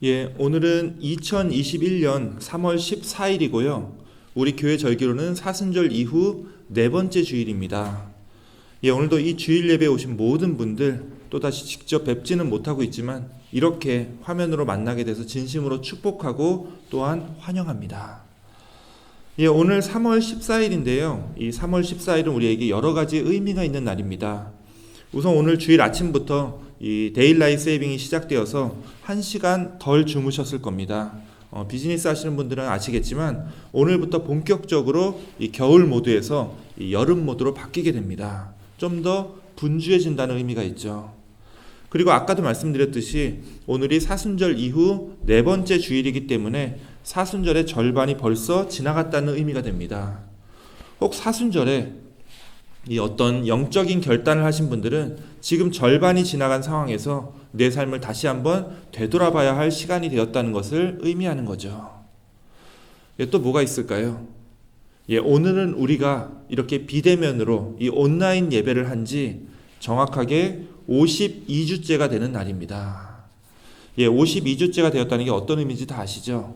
오늘은 2021년 3월 14일이고요. 우리 교회 절기로는 사순절 이후 네 번째 주일입니다. 오늘도 이 주일 예배에 오신 모든 분들 또다시 직접 뵙지는 못하고 있지만 이렇게 화면으로 만나게 돼서 진심으로 축복하고 또한 환영합니다. 오늘 3월 14일인데요. 이 3월 14일은 우리에게 여러 가지 의미가 있는 날입니다. 우선 오늘 주일 아침부터 이 데일라이트 세이빙이 시작되어서 1시간 덜 주무셨을 겁니다. 비즈니스 하시는 분들은 아시겠지만 오늘부터 본격적으로 이 겨울 모드에서 이 여름 모드로 바뀌게 됩니다. 좀 더 분주해진다는 의미가 있죠. 그리고 아까도 말씀드렸듯이 오늘이 사순절 이후 네 번째 주일이기 때문에 사순절의 절반이 벌써 지나갔다는 의미가 됩니다. 혹 사순절에 이 어떤 영적인 결단을 하신 분들은 지금 절반이 지나간 상황에서 내 삶을 다시 한번 되돌아봐야 할 시간이 되었다는 것을 의미하는 거죠. 또 뭐가 있을까요? 오늘은 우리가 이렇게 비대면으로 이 온라인 예배를 한 지 정확하게 52주째가 되는 날입니다. 52주째가 되었다는 게 어떤 의미인지 다 아시죠?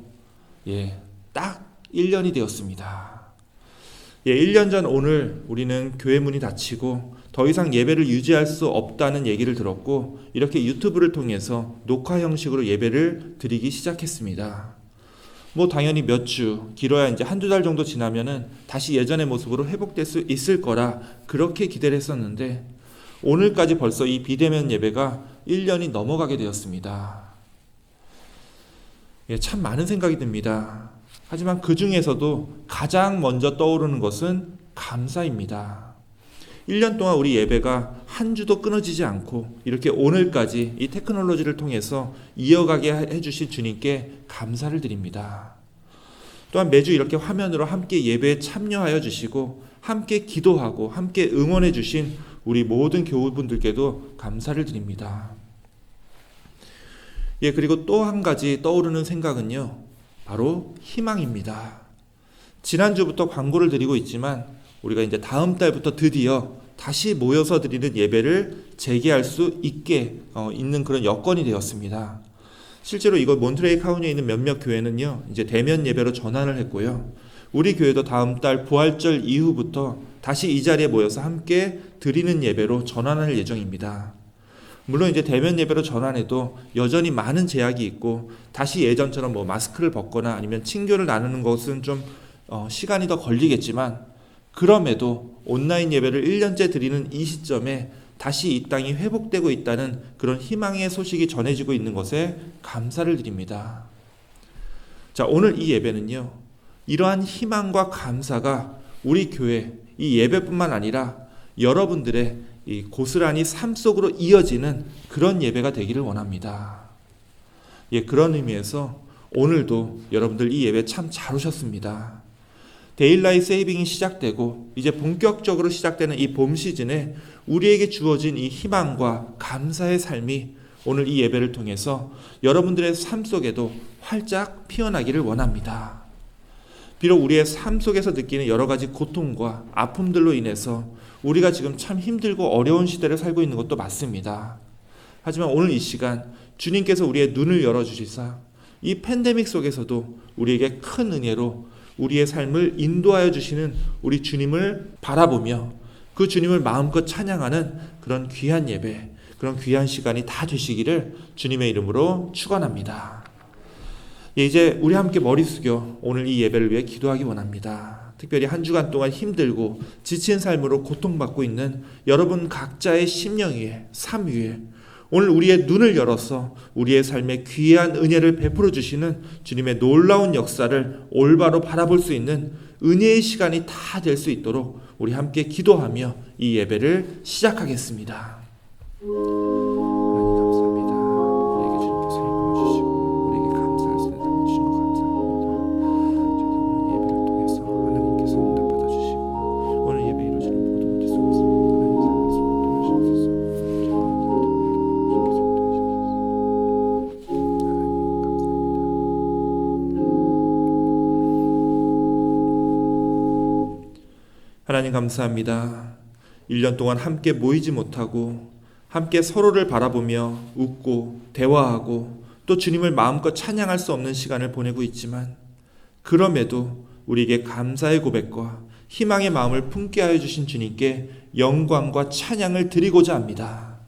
딱 1년이 되었습니다. 1년 전 오늘 우리는 교회 문이 닫히고 더 이상 예배를 유지할 수 없다는 얘기를 들었고 이렇게 유튜브를 통해서 녹화 형식으로 예배를 드리기 시작했습니다. 당연히 몇 주, 길어야 이제 한두 달 정도 지나면은 다시 예전의 모습으로 회복될 수 있을 거라 그렇게 기대를 했었는데 오늘까지 벌써 이 비대면 예배가 1년이 넘어가게 되었습니다. 참 많은 생각이 듭니다. 하지만 그 중에서도 가장 먼저 떠오르는 것은 감사입니다. 1년 동안 우리 예배가 한 주도 끊어지지 않고 이렇게 오늘까지 이 테크놀로지를 통해서 이어가게 해주신 주님께 감사를 드립니다. 또한 매주 이렇게 화면으로 함께 예배에 참여하여 주시고 함께 기도하고 함께 응원해 주신 우리 모든 교우분들께도 감사를 드립니다. 그리고 또 한 가지 떠오르는 생각은요. 바로 희망입니다. 지난주부터 광고를 드리고 있지만 우리가 이제 다음 달부터 드디어 다시 모여서 드리는 예배를 재개할 수 있게 있는 그런 여건이 되었습니다. 실제로 이거 몬트레이 카운티에 있는 몇몇 교회는요, 이제 대면 예배로 전환을 했고요. 우리 교회도 다음 달 부활절 이후부터 다시 이 자리에 모여서 함께 드리는 예배로 전환할 예정입니다. 물론 이제 대면 예배로 전환해도 여전히 많은 제약이 있고 다시 예전처럼 마스크를 벗거나 아니면 친교를 나누는 것은 좀 시간이 더 걸리겠지만 그럼에도 온라인 예배를 1년째 드리는 이 시점에 다시 이 땅이 회복되고 있다는 그런 희망의 소식이 전해지고 있는 것에 감사를 드립니다. 자, 오늘 이 예배는요. 이러한 희망과 감사가 우리 교회 이 예배뿐만 아니라 여러분들의 이 고스란히 삶 속으로 이어지는 그런 예배가 되기를 원합니다. 그런 의미에서 오늘도 여러분들 이 예배 참 잘 오셨습니다. 데일라이트 세이빙이 시작되고 이제 본격적으로 시작되는 이 봄 시즌에 우리에게 주어진 이 희망과 감사의 삶이 오늘 이 예배를 통해서 여러분들의 삶 속에도 활짝 피어나기를 원합니다. 비록 우리의 삶 속에서 느끼는 여러 가지 고통과 아픔들로 인해서 우리가 지금 참 힘들고 어려운 시대를 살고 있는 것도 맞습니다. 하지만 오늘 이 시간 주님께서 우리의 눈을 열어주시사 이 팬데믹 속에서도 우리에게 큰 은혜로 우리의 삶을 인도하여 주시는 우리 주님을 바라보며 그 주님을 마음껏 찬양하는 그런 귀한 예배, 그런 귀한 시간이 다 되시기를 주님의 이름으로 축원합니다. 이제 우리 함께 머리 숙여 오늘 이 예배를 위해 기도하기 원합니다. 특별히 한 주간 동안 힘들고 지친 삶으로 고통받고 있는 여러분 각자의 심령 위에, 삶 위에 오늘 우리의 눈을 열어서 우리의 삶에 귀한 은혜를 베풀어 주시는 주님의 놀라운 역사를 올바로 바라볼 수 있는 은혜의 시간이 다 될 수 있도록 우리 함께 기도하며 이 예배를 시작하겠습니다. 하나님 감사합니다. 1년 동안 함께 모이지 못하고 함께 서로를 바라보며 웃고 대화하고 또 주님을 마음껏 찬양할 수 없는 시간을 보내고 있지만 그럼에도 우리에게 감사의 고백과 희망의 마음을 품게 하여 주신 주님께 영광과 찬양을 드리고자 합니다.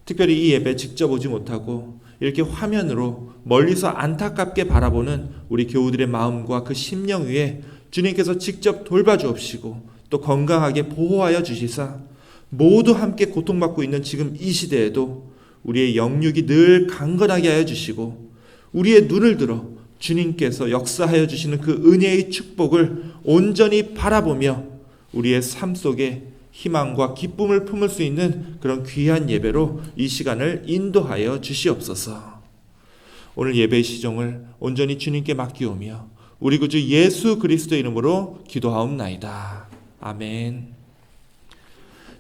특별히 이 예배 직접 오지 못하고 이렇게 화면으로 멀리서 안타깝게 바라보는 우리 교우들의 마음과 그 심령 위에 주님께서 직접 돌봐주옵시고 또 건강하게 보호하여 주시사 모두 함께 고통받고 있는 지금 이 시대에도 우리의 영육이 늘 강건하게 하여 주시고 우리의 눈을 들어 주님께서 역사하여 주시는 그 은혜의 축복을 온전히 바라보며 우리의 삶 속에 희망과 기쁨을 품을 수 있는 그런 귀한 예배로 이 시간을 인도하여 주시옵소서. 오늘 예배의 시종을 온전히 주님께 맡기오며 우리 구주 예수 그리스도의 이름으로 기도하옵나이다. 아멘.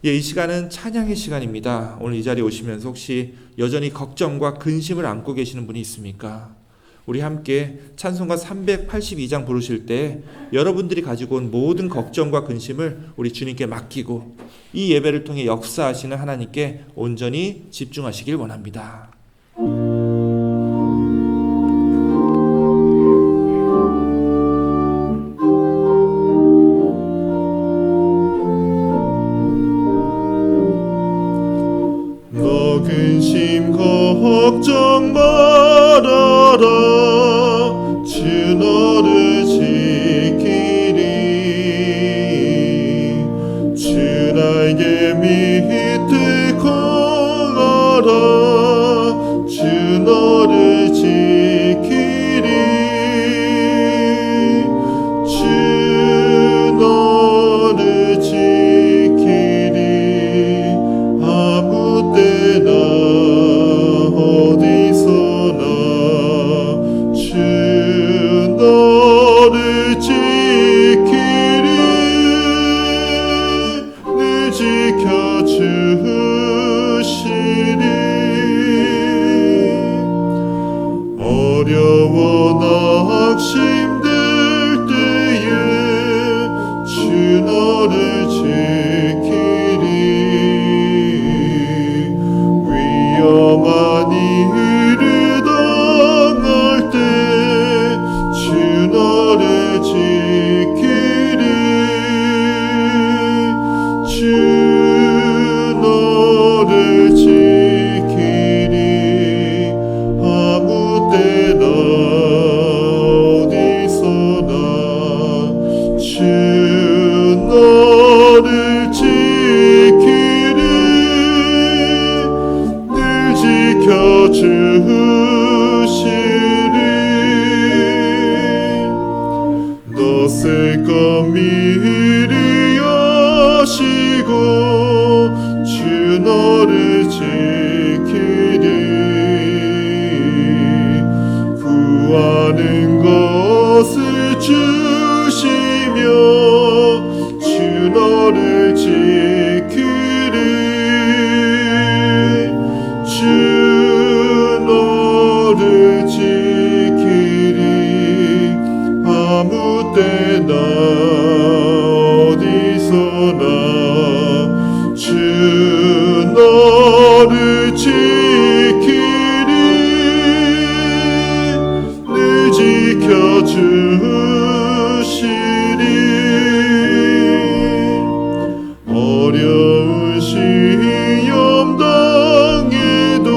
이 시간은 찬양의 시간입니다. 오늘 이 자리에 오시면서 혹시 여전히 걱정과 근심을 안고 계시는 분이 있습니까? 우리 함께 찬송가 382장 부르실 때 여러분들이 가지고 온 모든 걱정과 근심을 우리 주님께 맡기고 이 예배를 통해 역사하시는 하나님께 온전히 집중하시길 원합니다. 너 근심 걱정 말아라 주 너를 지키리 주 날개 밑에 거하라 주 너를 지키리 주 너를 지키리 아무 때나 어디서나 주 너를 지키리 늘 지켜주시리 어려워 낙심될 때에 주 너를 지키리 위험한 일을 당할 때 주 너를 지키리 주 너를 지키리 아무 때나 어디서나 주 너를 지키리 늘 지켜주시리 너 쓸 것 미리 아시고 주 너를 지키리 구하는 것을 주시며 주 너를 지키리 주 너를 지키리 아무 때나 어디서나 주 너를 지키리 늘 지켜주시리 어려운 시험 당해도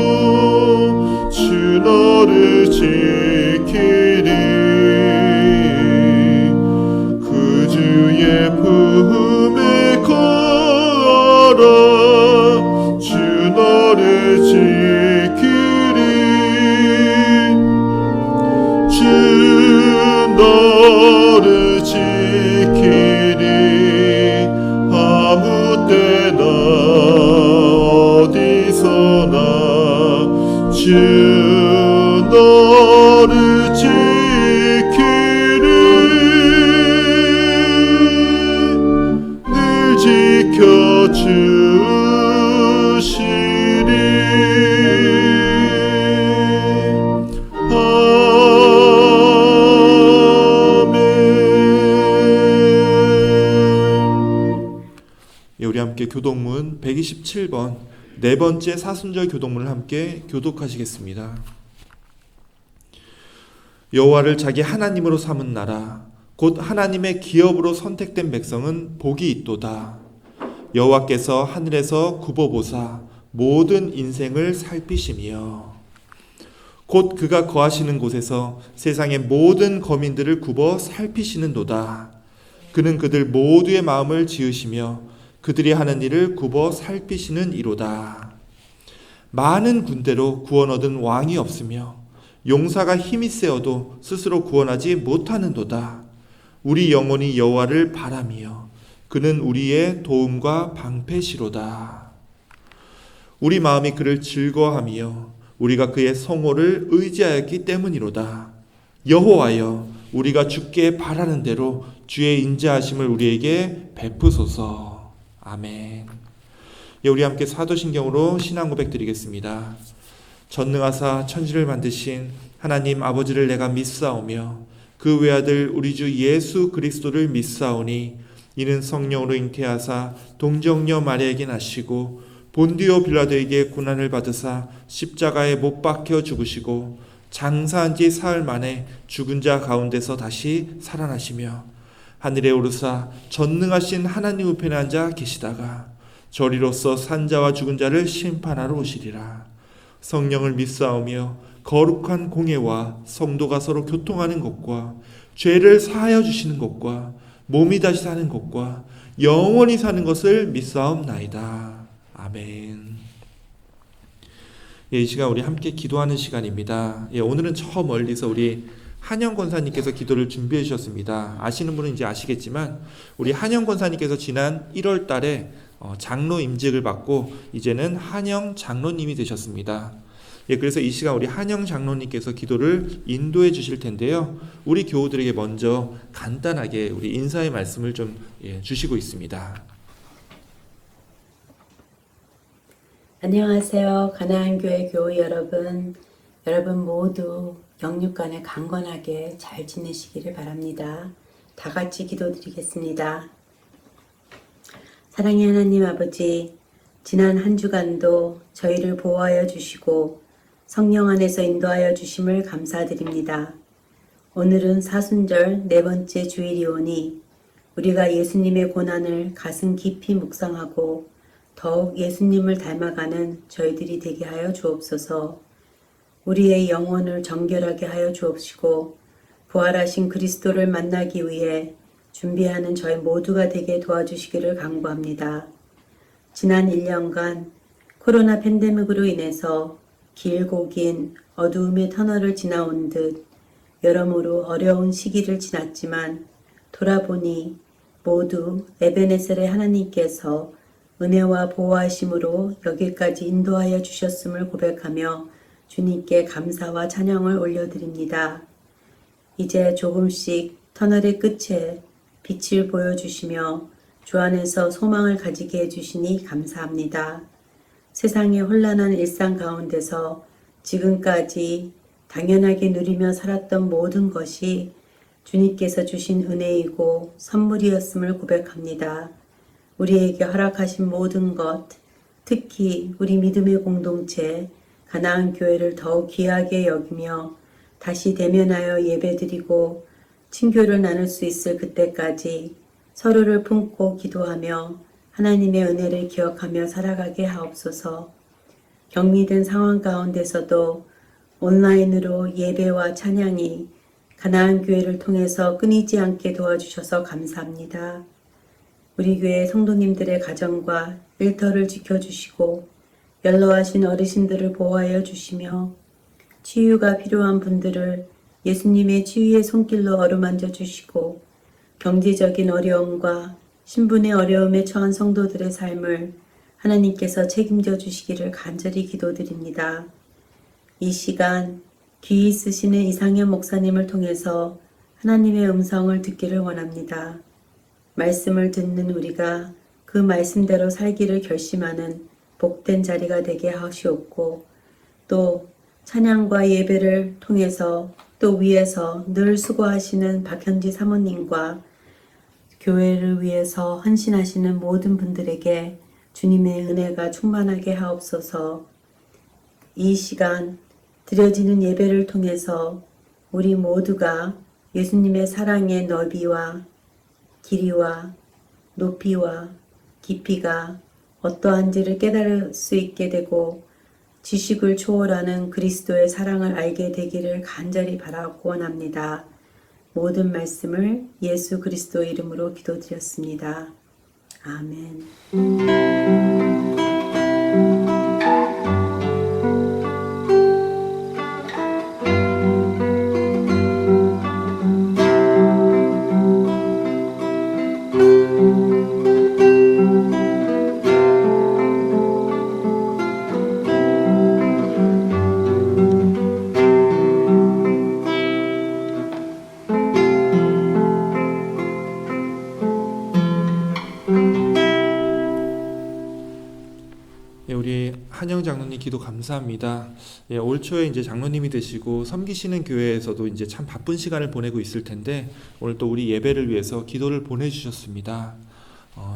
주 너를 지키리 그 주의 품에 거하라 주 너를 지키리 주 너를 지키리 아무 때나 어디서나 주 너를 지키리 늘 지켜주시리 우리 함께 교독문 127번 네 번째 사순절 교독문을 함께 교독하시겠습니다. 여호와를 자기 하나님으로 삼은 나라 곧 하나님의 기업으로 선택된 백성은 복이 있도다. 여호와께서 하늘에서 굽어보사 모든 인생을 살피시며 곧 그가 거하시는 곳에서 세상의 모든 거민들을 굽어 살피시는도다. 그는 그들 모두의 마음을 지으시며 그들이 하는 일을 굽어 살피시는 이로다. 많은 군대로 구원 얻은 왕이 없으며 용사가 힘이 세어도 스스로 구원하지 못하는도다. 우리 영혼이 여호와를 바라며 그는 우리의 도움과 방패시로다. 우리 마음이 그를 즐거워하며 우리가 그의 성호를 의지하였기 때문이로다. 여호와여, 우리가 주께 바라는 대로 주의 인자하심을 우리에게 베푸소서. 아멘. 예, 우리 함께 사도신경으로 신앙 고백 드리겠습니다. 전능하사 천지를 만드신 하나님 아버지를 내가 믿사오며 그 외아들 우리 주 예수 그리스도를 믿사오니 이는 성령으로 잉태하사 동정녀 마리아에게 나시고 본디오 빌라도에게 고난을 받으사 십자가에 못 박혀 죽으시고 장사한 지 사흘 만에 죽은 자 가운데서 다시 살아나시며 하늘에 오르사 전능하신 하나님 우편에 앉아 계시다가 저리로서 산자와 죽은 자를 심판하러 오시리라. 성령을 믿사오며 거룩한 공예와 성도가 서로 교통하는 것과 죄를 사하여 주시는 것과 몸이 다시 사는 것과 영원히 사는 것을 믿사옵나이다. 아멘. 예, 이 시간 우리 함께 기도하는 시간입니다. 예, 오늘은 저 멀리서 우리 한영 권사님께서 기도를 준비해 주셨습니다. 아시는 분은 이제 아시겠지만 우리 한영 권사님께서 지난 1월 달에 장로 임직을 받고 이제는 한영 장로님이 되셨습니다. 예, 그래서 이 시간 우리 한영 장로님께서 기도를 인도해 주실 텐데요. 우리 교우들에게 먼저 간단하게 우리 인사의 말씀을 좀 주시고 있습니다. 안녕하세요. 가나안교회 교우 여러분. 여러분 모두 영육간에 강건하게 잘 지내시기를 바랍니다. 다 같이 기도드리겠습니다. 사랑의 하나님 아버지, 지난 한 주간도 저희를 보호하여 주시고 성령 안에서 인도하여 주심을 감사드립니다. 오늘은 사순절 네 번째 주일이 오니 우리가 예수님의 고난을 가슴 깊이 묵상하고 더욱 예수님을 닮아가는 저희들이 되게 하여 주옵소서. 우리의 영혼을 정결하게 하여 주옵시고 부활하신 그리스도를 만나기 위해 준비하는 저희 모두가 되게 도와주시기를 간구합니다. 지난 1년간 코로나 팬데믹으로 인해서 길고 긴 어두움의 터널을 지나온 듯 여러모로 어려운 시기를 지났지만 돌아보니 모두 에베네셀의 하나님께서 은혜와 보호하심으로 여기까지 인도하여 주셨음을 고백하며 주님께 감사와 찬양을 올려드립니다. 이제 조금씩 터널의 끝에 빛을 보여주시며 주 안에서 소망을 가지게 해주시니 감사합니다. 세상의 혼란한 일상 가운데서 지금까지 당연하게 누리며 살았던 모든 것이 주님께서 주신 은혜이고 선물이었음을 고백합니다. 우리에게 허락하신 모든 것, 특히 우리 믿음의 공동체 가나안 교회를 더욱 귀하게 여기며 다시 대면하여 예배드리고 친교를 나눌 수 있을 그때까지 서로를 품고 기도하며 하나님의 은혜를 기억하며 살아가게 하옵소서. 격리된 상황 가운데서도 온라인으로 예배와 찬양이 가나안 교회를 통해서 끊이지 않게 도와주셔서 감사합니다. 우리 교회 성도님들의 가정과 일터를 지켜주시고 연로하신 어르신들을 보호하여 주시며 치유가 필요한 분들을 예수님의 치유의 손길로 어루만져 주시고 경제적인 어려움과 신분의 어려움에 처한 성도들의 삶을 하나님께서 책임져 주시기를 간절히 기도드립니다. 이 시간 귀 있으시는 이상현 목사님을 통해서 하나님의 음성을 듣기를 원합니다. 말씀을 듣는 우리가 그 말씀대로 살기를 결심하는 복된 자리가 되게 하시옵고 또 찬양과 예배를 통해서 또 위에서 늘 수고하시는 박현지 사모님과 교회를 위해서 헌신하시는 모든 분들에게 주님의 은혜가 충만하게 하옵소서. 이 시간 드려지는 예배를 통해서 우리 모두가 예수님의 사랑의 너비와 길이와 높이와 깊이가 어떠한지를 깨달을 수 있게 되고 지식을 초월하는 그리스도의 사랑을 알게 되기를 간절히 바라고 원합니다. 모든 말씀을 예수 그리스도 이름으로 기도드렸습니다. 아멘. 예, 우리 한영 장로님 기도 감사합니다. 예, 올 초에 이제 장로님이 되시고 섬기시는 교회에서도 이제 참 바쁜 시간을 보내고 있을 텐데 오늘 또 우리 예배를 위해서 기도를 보내주셨습니다.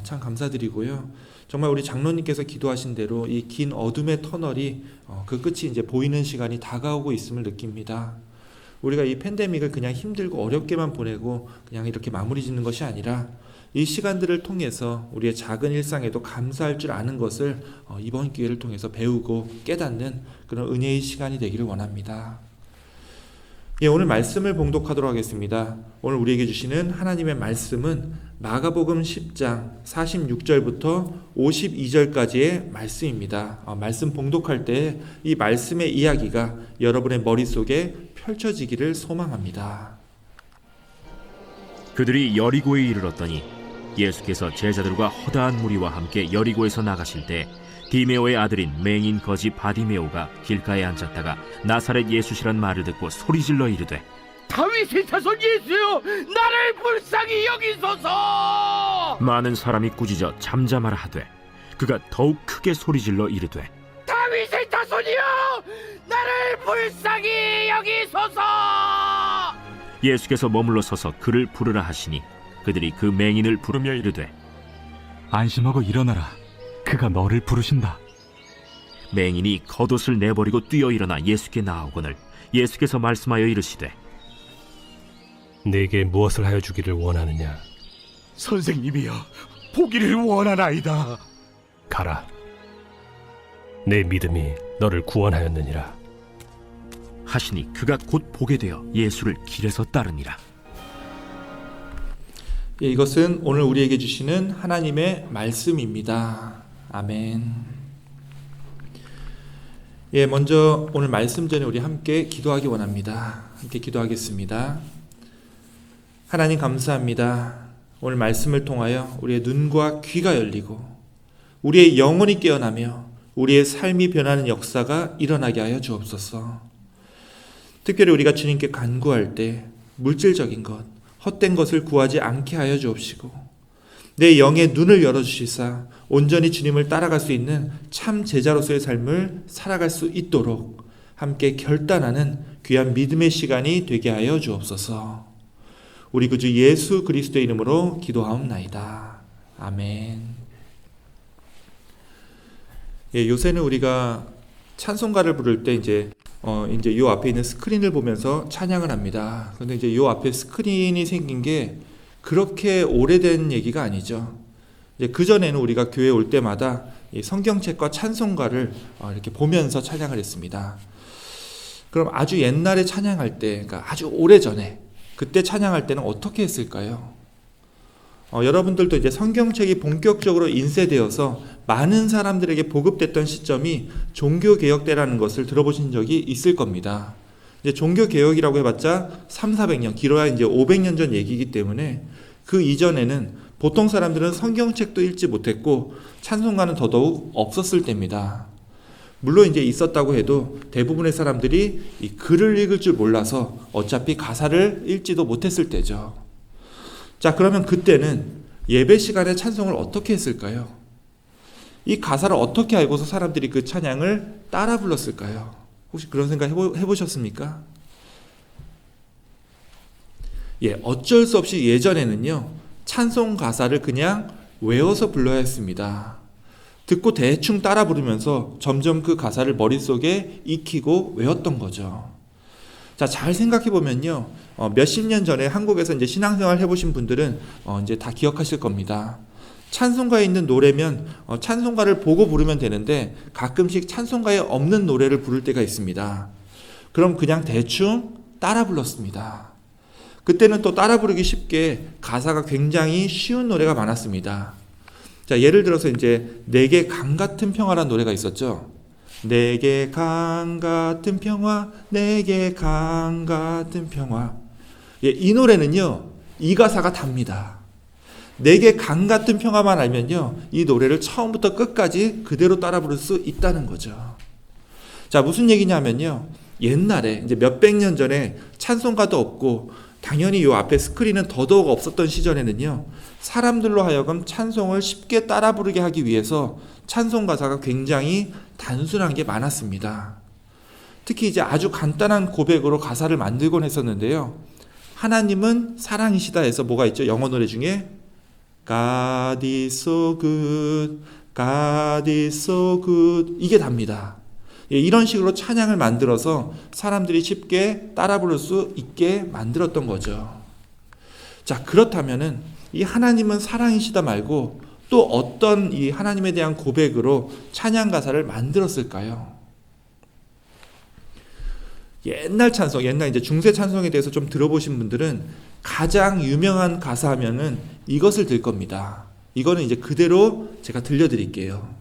참 감사드리고요. 정말 우리 장로님께서 기도하신 대로 이 긴 어둠의 터널이 그 끝이 이제 보이는 시간이 다가오고 있음을 느낍니다. 우리가 이 팬데믹을 그냥 힘들고 어렵게만 보내고 그냥 이렇게 마무리 짓는 것이 아니라 이 시간들을 통해서 우리의 작은 일상에도 감사할 줄 아는 것을 이번 기회를 통해서 배우고 깨닫는 그런 은혜의 시간이 되기를 원합니다. 예, 오늘 말씀을 봉독하도록 하겠습니다. 오늘 우리에게 주시는 하나님의 말씀은 마가복음 10장 46절부터 52절까지의 말씀입니다. 말씀 봉독할 때 이 말씀의 이야기가 여러분의 머릿속에 펼쳐지기를 소망합니다. 그들이 여리고에 이르렀더니 예수께서 제자들과 허다한 무리와 함께 여리고에서 나가실 때 디메오의 아들인 맹인 거지 바디메오가 길가에 앉았다가 나사렛 예수시란 말을 듣고 소리질러 이르되 다윗의 자손 예수여, 나를 불쌍히 여기소서. 많은 사람이 꾸짖어 잠잠하라 하되 그가 더욱 크게 소리질러 이르되 다윗의 자손이여, 나를 불쌍히 여기소서. 예수께서 머물러 서서 그를 부르라 하시니 그들이 그 맹인을 부르며 이르되 안심하고 일어나라. 그가 너를 부르신다. 맹인이 겉옷을 내버리고 뛰어 일어나 예수께 나아오거늘 예수께서 말씀하여 이르시되 내게 무엇을 하여 주기를 원하느냐? 선생님이여, 보기를 원하나이다. 가라. 내 믿음이 너를 구원하였느니라. 하시니 그가 곧 보게 되어 예수를 길에서 따르니라. 예, 이것은 오늘 우리에게 주시는 하나님의 말씀입니다. 아멘. 예, 먼저 오늘 말씀 전에 우리 함께 기도하기 원합니다. 함께 기도하겠습니다. 하나님 감사합니다. 오늘 말씀을 통하여 우리의 눈과 귀가 열리고 우리의 영혼이 깨어나며 우리의 삶이 변하는 역사가 일어나게 하여 주옵소서. 특별히 우리가 주님께 간구할 때 물질적인 것, 헛된 것을 구하지 않게 하여 주옵시고 내 영의 눈을 열어주시사 온전히 주님을 따라갈 수 있는 참 제자로서의 삶을 살아갈 수 있도록 함께 결단하는 귀한 믿음의 시간이 되게 하여 주옵소서. 우리 구주 예수 그리스도의 이름으로 기도하옵나이다. 아멘. 예, 요새는 우리가 찬송가를 부를 때 이제 요 앞에 있는 스크린을 보면서 찬양을 합니다. 그런데 이제 요 앞에 스크린이 생긴 게 그렇게 오래된 얘기가 아니죠. 이제 그 전에는 우리가 교회 올 때마다 이 성경책과 찬송가를 이렇게 보면서 찬양을 했습니다. 그럼 아주 옛날에 찬양할 때, 그러니까 아주 오래 전에 그때 찬양할 때는 어떻게 했을까요? 여러분들도 이제 성경책이 본격적으로 인쇄되어서 많은 사람들에게 보급됐던 시점이 종교개혁 때라는 것을 들어보신 적이 있을 겁니다. 이제 종교개혁이라고 해봤자 300~400년, 길어야 이제 500년 전 얘기이기 때문에 그 이전에는 보통 사람들은 성경책도 읽지 못했고 찬송가는 더더욱 없었을 때입니다. 물론 이제 있었다고 해도 대부분의 사람들이 이 글을 읽을 줄 몰라서 어차피 가사를 읽지도 못했을 때죠. 자, 그러면 그때는 예배 시간에 찬송을 어떻게 했을까요? 이 가사를 어떻게 알고서 사람들이 그 찬양을 따라 불렀을까요? 혹시 그런 생각 해보셨습니까? 예, 어쩔 수 없이 예전에는요, 찬송 가사를 그냥 외워서 불러야 했습니다. 듣고 대충 따라 부르면서 점점 그 가사를 머릿속에 익히고 외웠던 거죠. 자, 잘 생각해 보면요. 몇십 년 전에 한국에서 이제 신앙생활 해보신 분들은 이제 다 기억하실 겁니다. 찬송가에 있는 노래면 찬송가를 보고 부르면 되는데 가끔씩 찬송가에 없는 노래를 부를 때가 있습니다. 그럼 그냥 대충 따라 불렀습니다. 그때는 또 따라 부르기 쉽게 가사가 굉장히 쉬운 노래가 많았습니다. 자, 예를 들어서 이제 내게 강 같은 평화라는 노래가 있었죠. 내게 강 같은 평화, 내게 강 같은 평화. 예, 이 노래는요, 이 가사가 답니다. 내게 강 같은 평화만 알면요, 이 노래를 처음부터 끝까지 그대로 따라 부를 수 있다는 거죠. 자, 무슨 얘기냐면요, 옛날에 이제 몇백 년 전에 찬송가도 없고 당연히 요 앞에 스크린은 더더욱 없었던 시절에는요, 사람들로 하여금 찬송을 쉽게 따라 부르게 하기 위해서 찬송 가사가 굉장히 단순한 게 많았습니다. 특히 이제 아주 간단한 고백으로 가사를 만들곤 했었는데요. 하나님은 사랑이시다 해서 뭐가 있죠? 영어 노래 중에 God is so good, God is so good, 이게 답니다. 예, 이런 식으로 찬양을 만들어서 사람들이 쉽게 따라 부를 수 있게 만들었던 거죠. 자, 그렇다면은 이 하나님은 사랑이시다 말고 또 어떤 이 하나님에 대한 고백으로 찬양 가사를 만들었을까요? 옛날 찬송, 옛날 이제 중세 찬송에 대해서 좀 들어보신 분들은 가장 유명한 가사 하면은 이것을 들 겁니다. 이거는 이제 그대로 제가 들려드릴게요.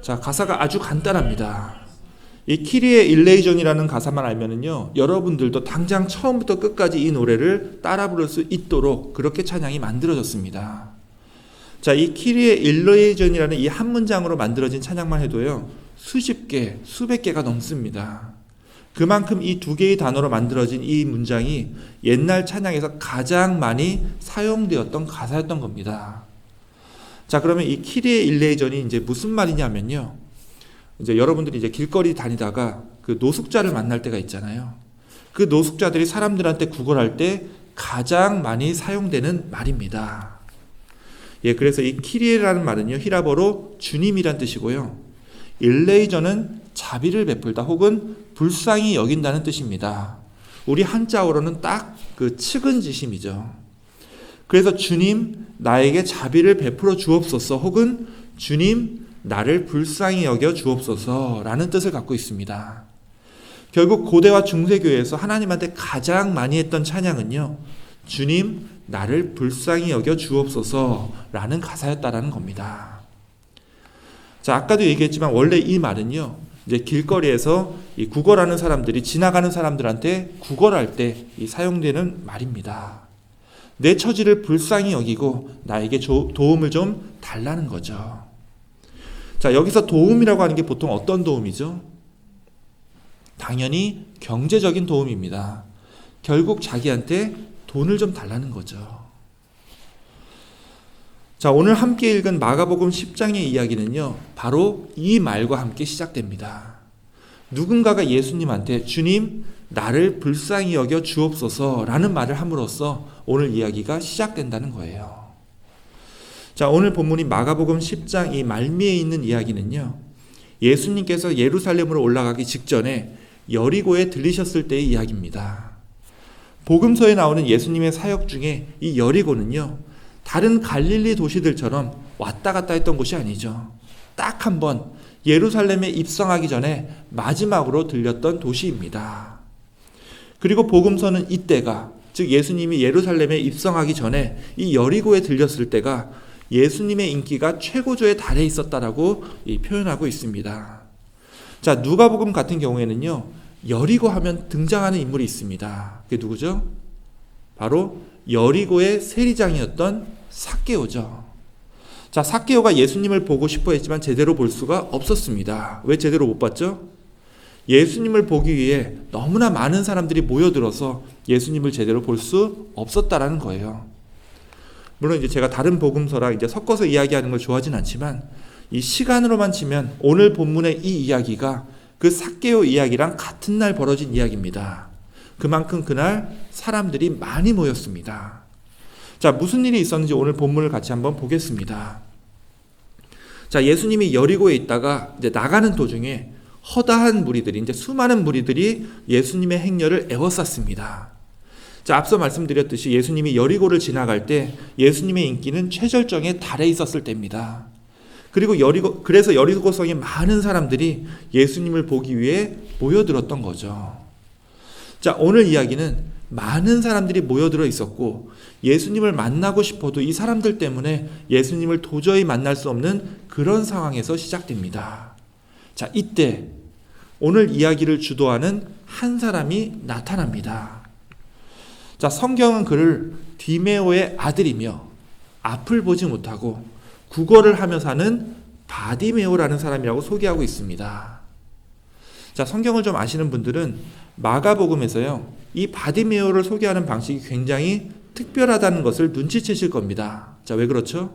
자, 가사가 아주 간단합니다. 이 키리에 일레이전이라는 가사만 알면은요, 여러분들도 당장 처음부터 끝까지 이 노래를 따라 부를 수 있도록 그렇게 찬양이 만들어졌습니다. 자, 이 키리에 일레이전이라는 이 한 문장으로 만들어진 찬양만 해도요, 수십 개, 수백 개가 넘습니다. 그만큼 이 두 개의 단어로 만들어진 이 문장이 옛날 찬양에서 가장 많이 사용되었던 가사였던 겁니다. 자, 그러면 이 키리에 일레이전이 이제 무슨 말이냐면요, 이제 여러분들이 이제 길거리 다니다가 그 노숙자를 만날 때가 있잖아요. 그 노숙자들이 사람들한테 구걸할 때 가장 많이 사용되는 말입니다. 예, 그래서 이 키리에라는 말은요, 히라버로 주님이란 뜻이고요. 일레이전은 자비를 베풀다 혹은 불쌍히 여긴다는 뜻입니다. 우리 한자어로는 딱 그 측은지심이죠. 그래서 주님, 나에게 자비를 베풀어 주옵소서 혹은 주님, 나를 불쌍히 여겨 주옵소서 라는 뜻을 갖고 있습니다. 결국 고대와 중세교회에서 하나님한테 가장 많이 했던 찬양은요, 주님, 나를 불쌍히 여겨 주옵소서 라는 가사였다라는 겁니다. 자, 아까도 얘기했지만 원래 이 말은요, 이제 길거리에서 이 구걸하는 사람들이 지나가는 사람들한테 구걸할 때 이 사용되는 말입니다. 내 처지를 불쌍히 여기고 나에게 도움을 좀 달라는 거죠. 자, 여기서 도움이라고 하는 게 보통 어떤 도움이죠? 당연히 경제적인 도움입니다. 결국 자기한테 돈을 좀 달라는 거죠. 자, 오늘 함께 읽은 마가복음 10장의 이야기는요, 바로 이 말과 함께 시작됩니다. 누군가가 예수님한테 주님, 나를 불쌍히 여겨 주옵소서 라는 말을 함으로써 오늘 이야기가 시작된다는 거예요. 자, 오늘 본문이 마가복음 10장 이 말미에 있는 이야기는요, 예수님께서 예루살렘으로 올라가기 직전에 여리고에 들리셨을 때의 이야기입니다. 복음서에 나오는 예수님의 사역 중에 이 여리고는요, 다른 갈릴리 도시들처럼 왔다 갔다 했던 곳이 아니죠. 딱 한 번 예루살렘에 입성하기 전에 마지막으로 들렸던 도시입니다. 그리고 복음서는 이때가, 즉 예수님이 예루살렘에 입성하기 전에 이 여리고에 들렸을 때가 예수님의 인기가 최고조에 달해 있었다라고 표현하고 있습니다. 자, 누가복음 같은 경우에는요, 여리고 하면 등장하는 인물이 있습니다. 그게 누구죠? 바로 여리고의 세리장이었던 삭개오죠. 자, 삭개오가 예수님을 보고 싶어 했지만 제대로 볼 수가 없었습니다. 왜 제대로 못 봤죠? 예수님을 보기 위해 너무나 많은 사람들이 모여들어서 예수님을 제대로 볼 수 없었다라는 거예요. 물론 이제 제가 다른 복음서랑 이제 섞어서 이야기하는 걸 좋아하진 않지만 이 시간으로만 치면 오늘 본문의 이 이야기가 그 삭개오 이야기랑 같은 날 벌어진 이야기입니다. 그만큼 그날 사람들이 많이 모였습니다. 자, 무슨 일이 있었는지 오늘 본문을 같이 한번 보겠습니다. 자, 예수님이 여리고에 있다가 이제 나가는 도중에 허다한 무리들이, 이제 수많은 무리들이 예수님의 행렬을 에워쌌습니다. 자, 앞서 말씀드렸듯이 예수님이 여리고를 지나갈 때 예수님의 인기는 최절정에 달해 있었을 때입니다. 그리고 그래서 여리고성에 많은 사람들이 예수님을 보기 위해 모여들었던 거죠. 자, 오늘 이야기는 많은 사람들이 모여들어 있었고 예수님을 만나고 싶어도 이 사람들 때문에 예수님을 도저히 만날 수 없는 그런 상황에서 시작됩니다. 자, 이때 오늘 이야기를 주도하는 한 사람이 나타납니다. 자, 성경은 그를 디메오의 아들이며 앞을 보지 못하고 구걸을 하며 사는 바디메오라는 사람이라고 소개하고 있습니다. 자, 성경을 좀 아시는 분들은 마가복음에서요, 이 바디메오를 소개하는 방식이 굉장히 특별하다는 것을 눈치채실 겁니다. 자, 왜 그렇죠?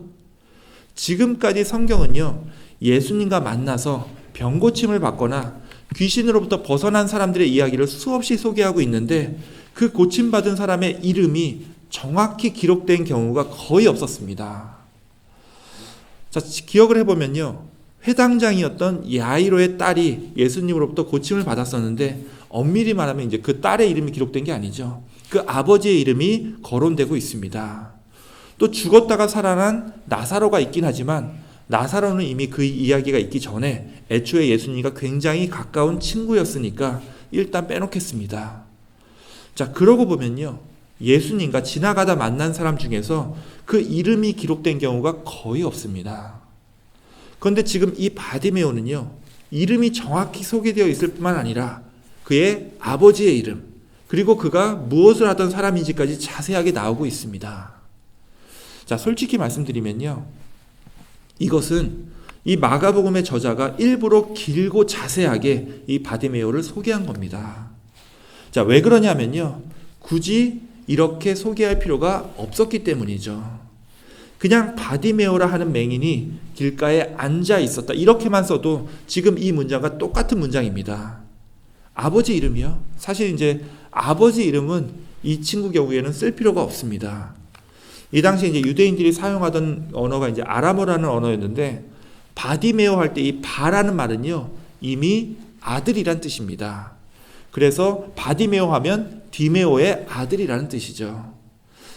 지금까지 성경은요, 예수님과 만나서 병고침을 받거나 귀신으로부터 벗어난 사람들의 이야기를 수없이 소개하고 있는데 그 고침받은 사람의 이름이 정확히 기록된 경우가 거의 없었습니다. 자, 기억을 해보면요, 회당장이었던 야이로의 딸이 예수님으로부터 고침을 받았었는데 엄밀히 말하면 이제 그 딸의 이름이 기록된 게 아니죠. 그 아버지의 이름이 거론되고 있습니다. 또 죽었다가 살아난 나사로가 있긴 하지만 나사로는 이미 그 이야기가 있기 전에 애초에 예수님과 굉장히 가까운 친구였으니까 일단 빼놓겠습니다. 자, 그러고 보면요, 예수님과 지나가다 만난 사람 중에서 그 이름이 기록된 경우가 거의 없습니다. 그런데 지금 이 바디메오는요, 이름이 정확히 소개되어 있을 뿐만 아니라 그의 아버지의 이름, 그리고 그가 무엇을 하던 사람인지까지 자세하게 나오고 있습니다. 자, 솔직히 말씀드리면요, 이것은 이 마가복음의 저자가 일부러 길고 자세하게 이 바디메오를 소개한 겁니다. 자, 왜 그러냐면요, 굳이 이렇게 소개할 필요가 없었기 때문이죠. 그냥 바디메오라 하는 맹인이 길가에 앉아 있었다, 이렇게만 써도 지금 이 문장과 똑같은 문장입니다. 아버지 이름이요? 사실 이제 아버지 이름은 이 친구 경우에는 쓸 필요가 없습니다. 이 당시 이제 유대인들이 사용하던 언어가 이제 아람어라는 언어였는데 바디메오 할 때 이 바라는 말은요, 이미 아들이란 뜻입니다. 그래서 바디메오 하면 디메오의 아들이라는 뜻이죠.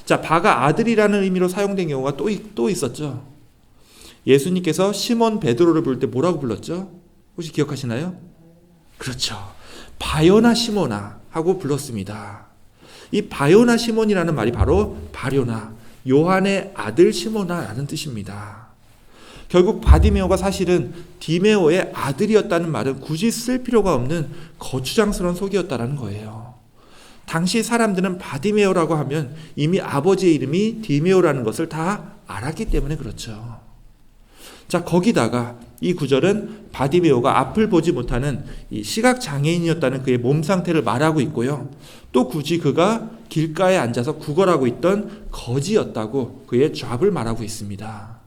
자, 바가 아들이라는 의미로 사용된 경우가 또 있었죠. 예수님께서 시몬 베드로를 부를 때 뭐라고 불렀죠? 혹시 기억하시나요? 그렇죠. 바요나 시모나 하고 불렀습니다. 이 바요나 시몬이라는 말이 바로 바료나, 요한의 아들 시모나라는 뜻입니다. 결국 바디메오가 사실은 디메오의 아들이었다는 말은 굳이 쓸 필요가 없는 거추장스러운 소개였다는 거예요. 당시 사람들은 바디메오라고 하면 이미 아버지의 이름이 디메오라는 것을 다 알았기 때문에 그렇죠. 자, 거기다가 이 구절은 바디메오가 앞을 보지 못하는 이 시각장애인이었다는 그의 몸 상태를 말하고 있고요. 또 굳이 그가 길가에 앉아서 구걸하고 있던 거지였다고 그의 잡을 말하고 있습니다.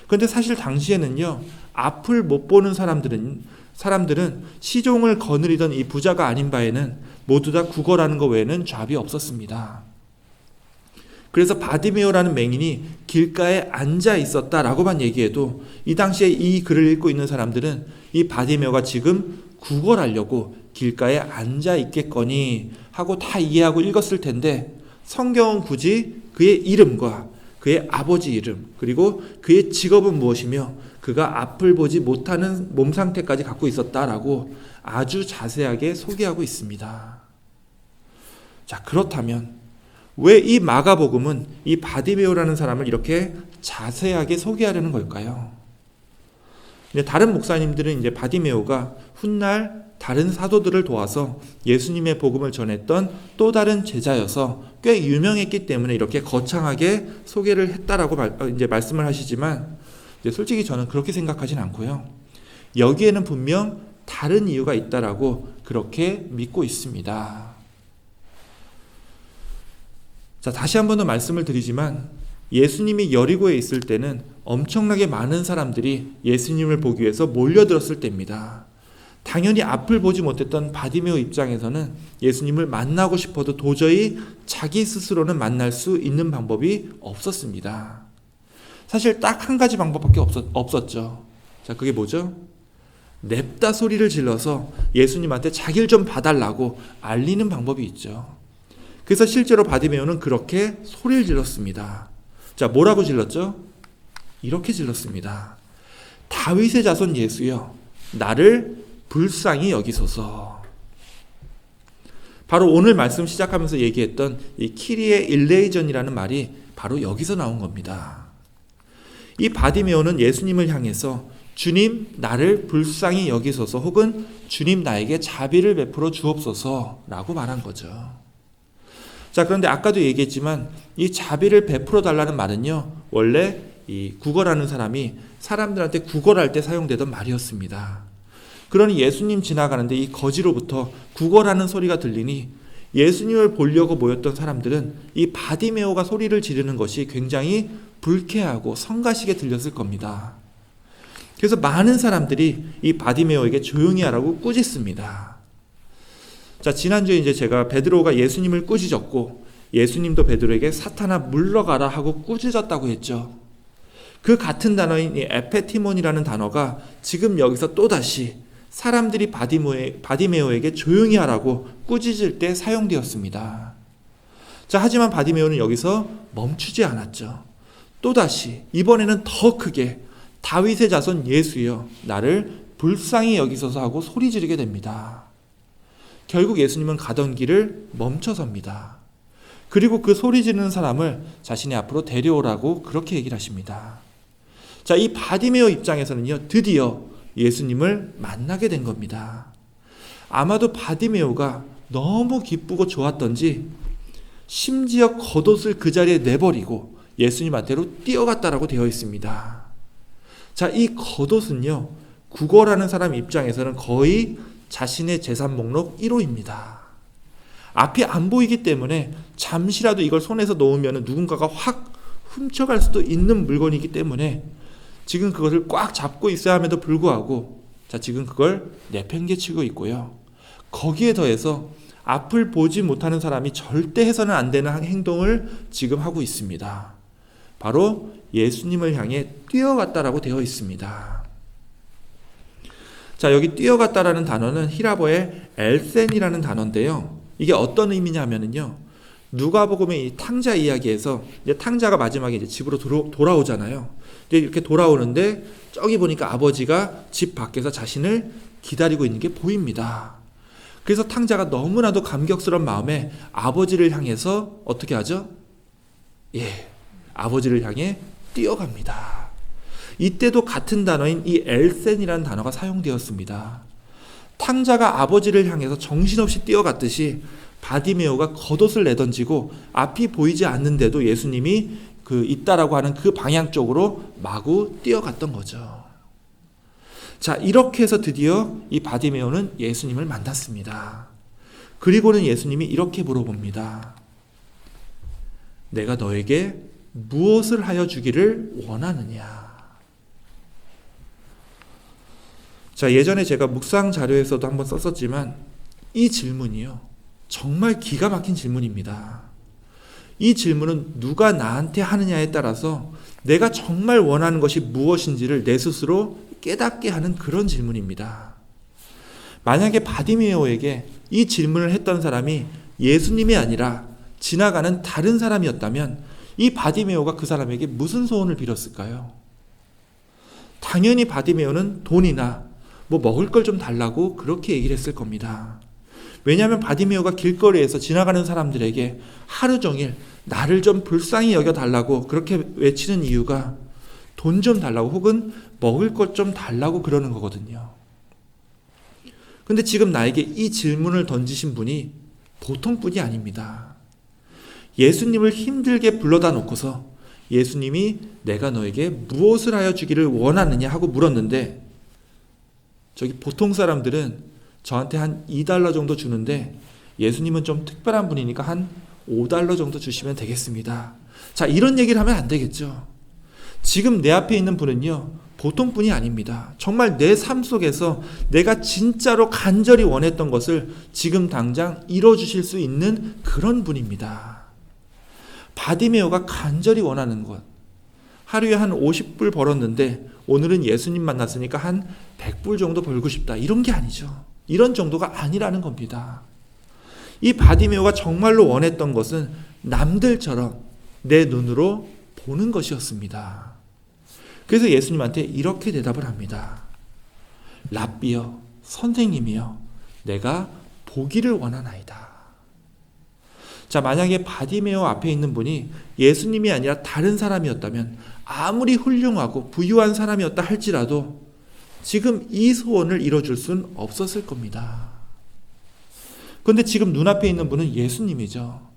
그런데 사실 당시에는요, 앞을 못 보는 사람들은 시종을 거느리던 이 부자가 아닌 바에는 모두 다 구걸하는 것 외에는 잡이 없었습니다. 그래서 바디메오라는 맹인이 길가에 앉아 있었다라고만 얘기해도 이 당시에 이 글을 읽고 있는 사람들은 이 바디메오가 지금 구걸하려고 길가에 앉아 있겠거니 하고 다 이해하고 읽었을 텐데 성경은 굳이 그의 이름과 그의 아버지 이름, 그리고 그의 직업은 무엇이며 그가 앞을 보지 못하는 몸 상태까지 갖고 있었다라고 아주 자세하게 소개하고 있습니다. 자, 그렇다면 왜 이 마가복음은 이 바디메오라는 사람을 이렇게 자세하게 소개하려는 걸까요? 근데 다른 목사님들은 이제 바디메오가 훗날 다른 사도들을 도와서 예수님의 복음을 전했던 또 다른 제자여서 꽤 유명했기 때문에 이렇게 거창하게 소개를 했다라고 이제 말씀을 하시지만 이제 솔직히 저는 그렇게 생각하진 않고요. 여기에는 분명 다른 이유가 있다라고 그렇게 믿고 있습니다. 자, 다시 한 번 더 말씀을 드리지만 예수님이 여리고에 있을 때는 엄청나게 많은 사람들이 예수님을 보기 위해서 몰려들었을 때입니다. 당연히 앞을 보지 못했던 바디메오 입장에서는 예수님을 만나고 싶어도 도저히 자기 스스로는 만날 수 있는 방법이 없었습니다. 사실 딱 한 가지 방법밖에 없었죠. 자, 그게 뭐죠? 냅다 소리를 질러서 예수님한테 자기를 좀 봐달라고 알리는 방법이 있죠. 그래서 실제로 바디메오는 그렇게 소리를 질렀습니다. 자, 뭐라고 질렀죠? 이렇게 질렀습니다. 다윗의 자손 예수여, 나를 불쌍히 여기소서. 바로 오늘 말씀 시작하면서 얘기했던 이 키리에 일레이전이라는 말이 바로 여기서 나온 겁니다. 이 바디메오는 예수님을 향해서 주님, 나를 불쌍히 여기소서, 혹은 주님, 나에게 자비를 베풀어 주옵소서라고 말한 거죠. 자, 그런데 아까도 얘기했지만 이 자비를 베풀어 달라는 말은요, 원래 이 구걸하는 사람이 사람들한테 구걸할 때 사용되던 말이었습니다. 그러니 예수님 지나가는데 이 거지로부터 구걸하는 소리가 들리니 예수님을 보려고 모였던 사람들은 이 바디메오가 소리를 지르는 것이 굉장히 불쾌하고 성가시게 들렸을 겁니다. 그래서 많은 사람들이 이 바디메오에게 조용히 하라고 꾸짖습니다. 자, 지난주에 이제 제가 베드로가 예수님을 꾸짖었고 예수님도 베드로에게 사탄아 물러가라 하고 꾸짖었다고 했죠. 그 같은 단어인 이 에페티몬이라는 단어가 지금 여기서 또다시 사람들이 바디메오에게 조용히 하라고 꾸짖을 때 사용되었습니다. 자, 하지만 바디메오는 여기서 멈추지 않았죠. 또다시 이번에는 더 크게 다윗의 자손 예수여, 나를 불쌍히 여기소서 하고 소리 지르게 됩니다. 결국 예수님은 가던 길을 멈춰섭니다. 그리고 그 소리 지르는 사람을 자신의 앞으로 데려오라고 그렇게 얘기를 하십니다. 자, 이 바디메오 입장에서는요, 드디어 예수님을 만나게 된 겁니다. 아마도 바디메오가 너무 기쁘고 좋았던지 심지어 겉옷을 그 자리에 내버리고 예수님한테로 뛰어갔다라고 되어 있습니다. 자, 이 겉옷은요, 구걸하는 사람 입장에서는 거의 자신의 재산 목록 1호입니다. 앞이 안 보이기 때문에 잠시라도 이걸 손에서 놓으면 누군가가 확 훔쳐갈 수도 있는 물건이기 때문에 지금 그것을 꽉 잡고 있어야 함에도 불구하고, 자, 지금 그걸 내팽개치고 있고요. 거기에 더해서 앞을 보지 못하는 사람이 절대 해서는 안 되는 행동을 지금 하고 있습니다. 바로 예수님을 향해 뛰어갔다라고 되어 있습니다. 자, 여기 뛰어갔다라는 단어는 히라보의 엘센이라는 단어인데요. 이게 어떤 의미냐면요, 누가복음의 이 탕자 이야기에서 이제 탕자가 마지막에 이제 집으로 돌아오잖아요. 이제 이렇게 돌아오는데 저기 보니까 아버지가 집 밖에서 자신을 기다리고 있는 게 보입니다. 그래서 탕자가 너무나도 감격스러운 마음에 아버지를 향해서 어떻게 하죠? 아버지를 향해 뛰어갑니다. 이때도 같은 단어인 이 엘센이라는 단어가 사용되었습니다. 탕자가 아버지를 향해서 정신없이 뛰어갔듯이 바디메오가 겉옷을 내던지고 앞이 보이지 않는데도 예수님이 있다라고 하는 그 방향 쪽으로 마구 뛰어갔던 거죠. 자, 이렇게 해서 드디어 이 바디메오는 예수님을 만났습니다. 그리고는 예수님이 이렇게 물어봅니다. 내가 너에게 무엇을 하여 주기를 원하느냐? 자, 예전에 제가 묵상 자료에서도 한번 썼었지만 이 질문이요, 정말 기가 막힌 질문입니다. 이 질문은 누가 나한테 하느냐에 따라서 내가 정말 원하는 것이 무엇인지를 내 스스로 깨닫게 하는 그런 질문입니다. 만약에 바디메오에게 이 질문을 했던 사람이 예수님이 아니라 지나가는 다른 사람이었다면 이 바디메오가 그 사람에게 무슨 소원을 빌었을까요? 당연히 바디메오는 돈이나 먹을 걸 좀 달라고 그렇게 얘기를 했을 겁니다. 왜냐하면 바디메오가 길거리에서 지나가는 사람들에게 하루 종일 나를 좀 불쌍히 여겨달라고 그렇게 외치는 이유가 돈 좀 달라고 혹은 먹을 것 좀 달라고 그러는 거거든요. 근데 지금 나에게 이 질문을 던지신 분이 보통 분이 아닙니다. 예수님을 힘들게 불러다 놓고서 예수님이 내가 너에게 무엇을 하여 주기를 원하느냐 하고 물었는데, 저기 보통 사람들은 저한테 한 2달러 정도 주는데 예수님은 좀 특별한 분이니까 한 5달러 정도 주시면 되겠습니다. 자, 이런 얘기를 하면 안 되겠죠. 지금 내 앞에 있는 분은요, 보통 분이 아닙니다. 정말 내 삶 속에서 내가 진짜로 간절히 원했던 것을 지금 당장 이뤄주실 수 있는 그런 분입니다. 바디메오가 간절히 원하는 것, 하루에 한 50불 벌었는데 오늘은 예수님 만났으니까 한 100불 정도 벌고 싶다, 이런 게 아니죠. 이런 정도가 아니라는 겁니다. 이 바디메오가 정말로 원했던 것은 남들처럼 내 눈으로 보는 것이었습니다. 그래서 예수님한테 이렇게 대답을 합니다. 랍비여, 선생님이여, 내가 보기를 원하나이다. 자, 만약에 바디메오 앞에 있는 분이 예수님이 아니라 다른 사람이었다면, 아무리 훌륭하고 부유한 사람이었다 할지라도 지금 이 소원을 이뤄줄 수는 없었을 겁니다. 그런데 지금 눈앞에 있는 분은 예수님이죠.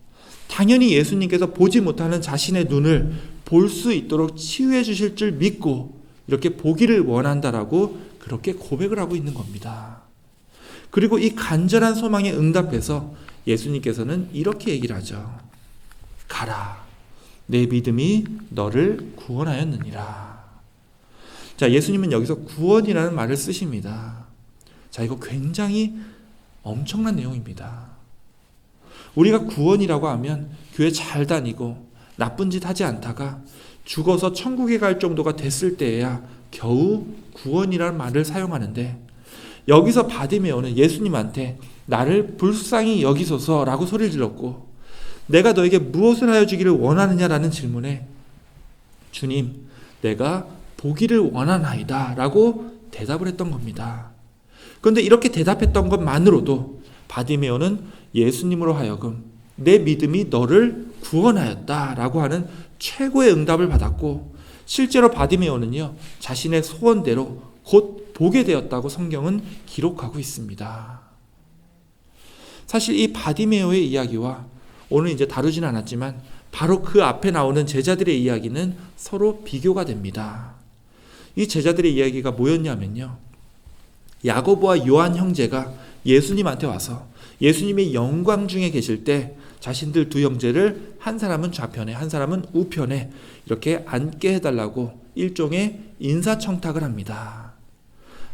당연히 예수님께서 보지 못하는 자신의 눈을 볼 수 있도록 치유해 주실 줄 믿고 이렇게 보기를 원한다라고 그렇게 고백을 하고 있는 겁니다. 그리고 이 간절한 소망에 응답해서 예수님께서는 이렇게 얘기를 하죠. 가라, 내 믿음이 너를 구원하였느니라. 자, 예수님은 여기서 구원이라는 말을 쓰십니다. 자, 이거 굉장히 엄청난 내용입니다. 우리가 구원이라고 하면 교회 잘 다니고 나쁜 짓 하지 않다가 죽어서 천국에 갈 정도가 됐을 때에야 겨우 구원이라는 말을 사용하는데, 여기서 바디메오는 예수님한테 나를 불쌍히 여기소서라고 소리를 질렀고, 내가 너에게 무엇을 하여 주기를 원하느냐라는 질문에 주님, 내가 보기를 원하나이다 라고 대답을 했던 겁니다. 그런데 이렇게 대답했던 것만으로도 바디메오는 예수님으로 하여금 내 믿음이 너를 구원하였다라고 하는 최고의 응답을 받았고, 실제로 바디메오는요, 자신의 소원대로 곧 보게 되었다고 성경은 기록하고 있습니다. 사실 이 바디메오의 이야기와 오늘 이제 다루지는 않았지만 바로 그 앞에 나오는 제자들의 이야기는 서로 비교가 됩니다. 이 제자들의 이야기가 뭐였냐면요, 야고보와 요한 형제가 예수님한테 와서 예수님이 영광 중에 계실 때 자신들 두 형제를 한 사람은 좌편에 한 사람은 우편에 이렇게 앉게 해달라고 일종의 인사청탁을 합니다.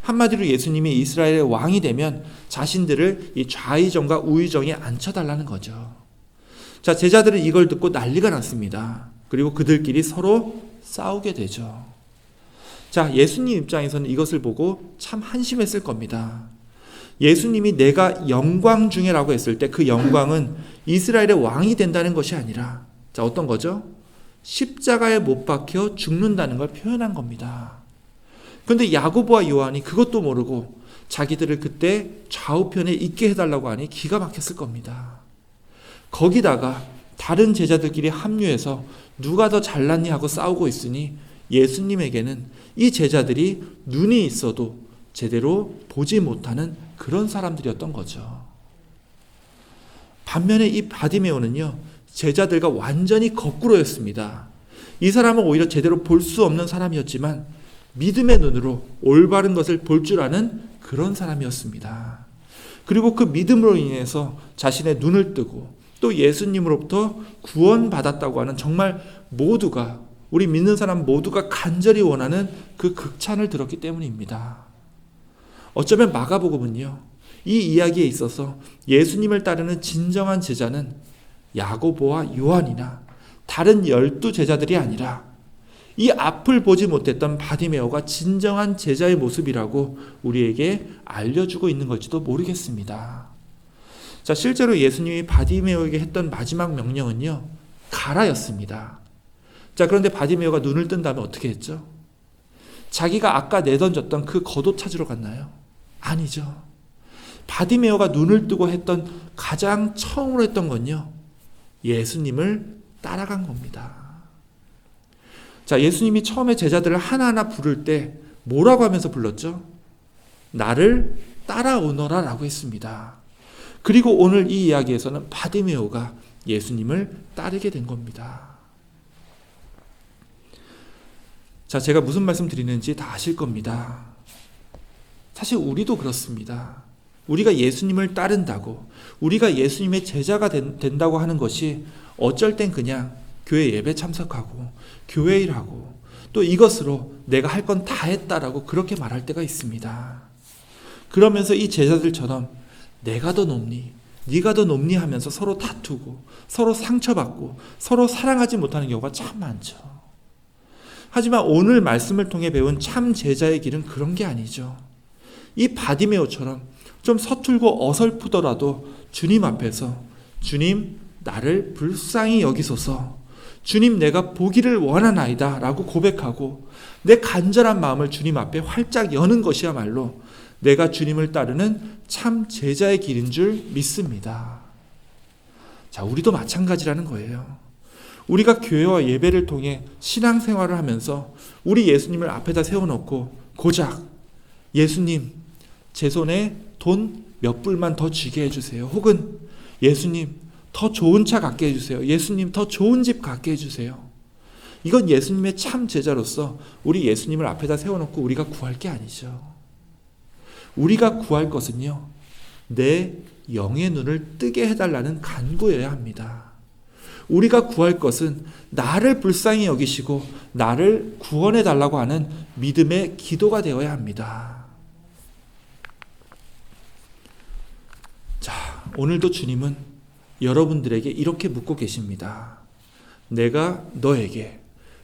한마디로 예수님이 이스라엘의 왕이 되면 자신들을 이 좌의정과 우의정에 앉혀달라는 거죠. 자, 제자들은 이걸 듣고 난리가 났습니다. 그리고 그들끼리 서로 싸우게 되죠. 자, 예수님 입장에서는 이것을 보고 참 한심했을 겁니다. 예수님이 내가 영광 중에라고 했을 때 그 영광은 이스라엘의 왕이 된다는 것이 아니라, 자, 어떤 거죠? 십자가에 못 박혀 죽는다는 걸 표현한 겁니다. 그런데 야고보와 요한이 그것도 모르고 자기들을 그때 좌우편에 있게 해달라고 하니 기가 막혔을 겁니다. 거기다가 다른 제자들끼리 합류해서 누가 더 잘났니 하고 싸우고 있으니 예수님에게는 이 제자들이 눈이 있어도 제대로 보지 못하는 그런 사람들이었던 거죠. 반면에 이 바디메오는요, 제자들과 완전히 거꾸로였습니다. 이 사람은 오히려 제대로 볼 수 없는 사람이었지만 믿음의 눈으로 올바른 것을 볼 줄 아는 그런 사람이었습니다. 그리고 그 믿음으로 인해서 자신의 눈을 뜨고 또 예수님으로부터 구원받았다고 하는, 정말 모두가, 우리 믿는 사람 모두가 간절히 원하는 그 극찬을 들었기 때문입니다. 어쩌면 마가복음은요, 이 이야기에 있어서 예수님을 따르는 진정한 제자는 야고보와 요한이나 다른 12 제자들이 아니라 이 앞을 보지 못했던 바디메오가 진정한 제자의 모습이라고 우리에게 알려주고 있는 걸지도 모르겠습니다. 자, 실제로 예수님이 바디메오에게 했던 마지막 명령은요, 가라였습니다. 자, 그런데 바디메오가 눈을 뜬 다음에 어떻게 했죠? 자기가 아까 내던졌던 그 겉옷 찾으러 갔나요? 아니죠. 바디메오가 눈을 뜨고 했던 가장 처음으로 했던 건요, 예수님을 따라간 겁니다. 자, 예수님이 처음에 제자들을 하나하나 부를 때 뭐라고 하면서 불렀죠? 나를 따라오너라 라고 했습니다. 그리고 오늘 이 이야기에서는 바디메오가 예수님을 따르게 된 겁니다. 자, 제가 무슨 말씀 드리는지 다 아실 겁니다. 사실 우리도 그렇습니다. 우리가 예수님을 따른다고, 우리가 예수님의 제자가 된다고 하는 것이 어쩔 땐 그냥 교회 예배 참석하고 교회 일하고 또 이것으로 내가 할 건 다 했다라고 그렇게 말할 때가 있습니다. 그러면서 이 제자들처럼 내가 더 높니, 네가 더 높니 하면서 서로 다투고 서로 상처받고 서로 사랑하지 못하는 경우가 참 많죠. 하지만 오늘 말씀을 통해 배운 참 제자의 길은 그런 게 아니죠. 이 바디메오처럼 좀 서툴고 어설프더라도 주님 앞에서 주님 나를 불쌍히 여기소서, 주님 내가 보기를 원하나이다 라고 고백하고 내 간절한 마음을 주님 앞에 활짝 여는 것이야말로 내가 주님을 따르는 참 제자의 길인 줄 믿습니다. 자, 우리도 마찬가지라는 거예요. 우리가 교회와 예배를 통해 신앙생활을 하면서 우리 예수님을 앞에다 세워놓고 고작 예수님 제 손에 돈 몇 불만 더 쥐게 해주세요. 혹은 예수님 더 좋은 차 갖게 해주세요. 예수님 더 좋은 집 갖게 해주세요. 이건 예수님의 참 제자로서 우리 예수님을 앞에다 세워놓고 우리가 구할 게 아니죠. 우리가 구할 것은요, 내 영의 눈을 뜨게 해달라는 간구여야 합니다. 우리가 구할 것은 나를 불쌍히 여기시고 나를 구원해달라고 하는 믿음의 기도가 되어야 합니다. 자, 오늘도 주님은 여러분들에게 이렇게 묻고 계십니다. 내가 너에게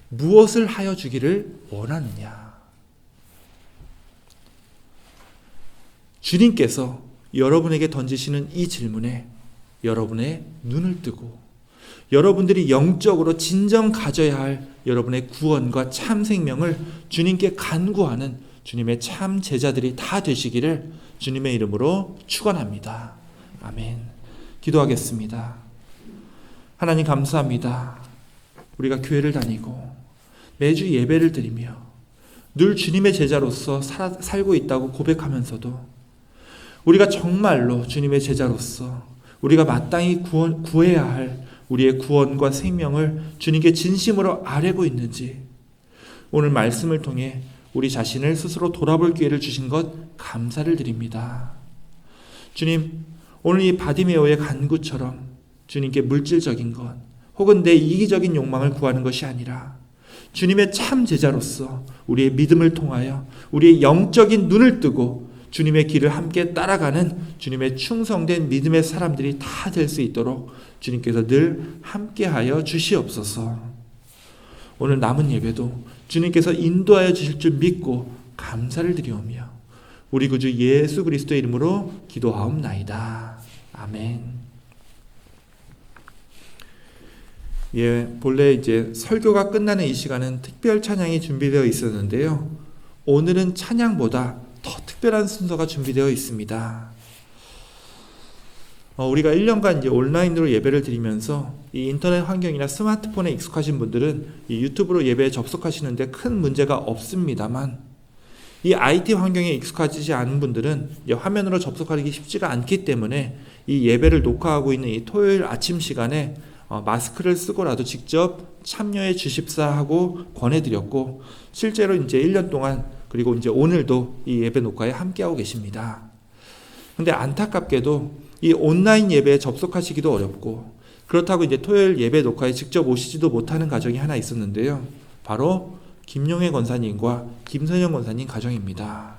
무엇을 하여 주기를 원하느냐? 주님께서 여러분에게 던지시는 이 질문에 여러분의 눈을 뜨고 여러분들이 영적으로 진정 가져야 할 여러분의 구원과 참 생명을 주님께 간구하는 주님의 참 제자들이 다 되시기를 주님의 이름으로 축원합니다. 아멘. 기도하겠습니다. 하나님 감사합니다. 우리가 교회를 다니고 매주 예배를 드리며 늘 주님의 제자로서 살고 있다고 고백하면서도 우리가 정말로 주님의 제자로서 우리가 마땅히 구해야 할 우리의 구원과 생명을 주님께 진심으로 아뢰고 있는지 오늘 말씀을 통해 우리 자신을 스스로 돌아볼 기회를 주신 것 감사를 드립니다. 주님, 오늘 이 바디메오의 간구처럼 주님께 물질적인 것 혹은 내 이기적인 욕망을 구하는 것이 아니라 주님의 참 제자로서 우리의 믿음을 통하여 우리의 영적인 눈을 뜨고 주님의 길을 함께 따라가는 주님의 충성된 믿음의 사람들이 다 될 수 있도록 주님께서 늘 함께하여 주시옵소서. 오늘 남은 예배도 주님께서 인도하여 주실 줄 믿고 감사를 드리오며 우리 구주 예수 그리스도의 이름으로 기도하옵나이다. 아멘. 예, 본래 이제 설교가 끝나는 이 시간은 특별 찬양이 준비되어 있었는데요. 오늘은 찬양보다 더 특별한 순서가 준비되어 있습니다. 우리가 1년간 이제 온라인으로 예배를 드리면서 이 인터넷 환경이나 스마트폰에 익숙하신 분들은 이 유튜브로 예배에 접속하시는데 큰 문제가 없습니다만 이 IT 환경에 익숙하지 않은 분들은 이제 화면으로 접속하기 쉽지가 않기 때문에 이 예배를 녹화하고 있는 이 토요일 아침 시간에 마스크를 쓰고라도 직접 참여해 주십사 하고 권해드렸고 실제로 이제 1년 동안 그리고 이제 오늘도 이 예배 녹화에 함께하고 계십니다. 근데 안타깝게도 이 온라인 예배에 접속하시기도 어렵고 그렇다고 이제 토요일 예배 녹화에 직접 오시지도 못하는 가정이 하나 있었는데요. 바로 김용혜 권사님과 김선영 권사님 가정입니다.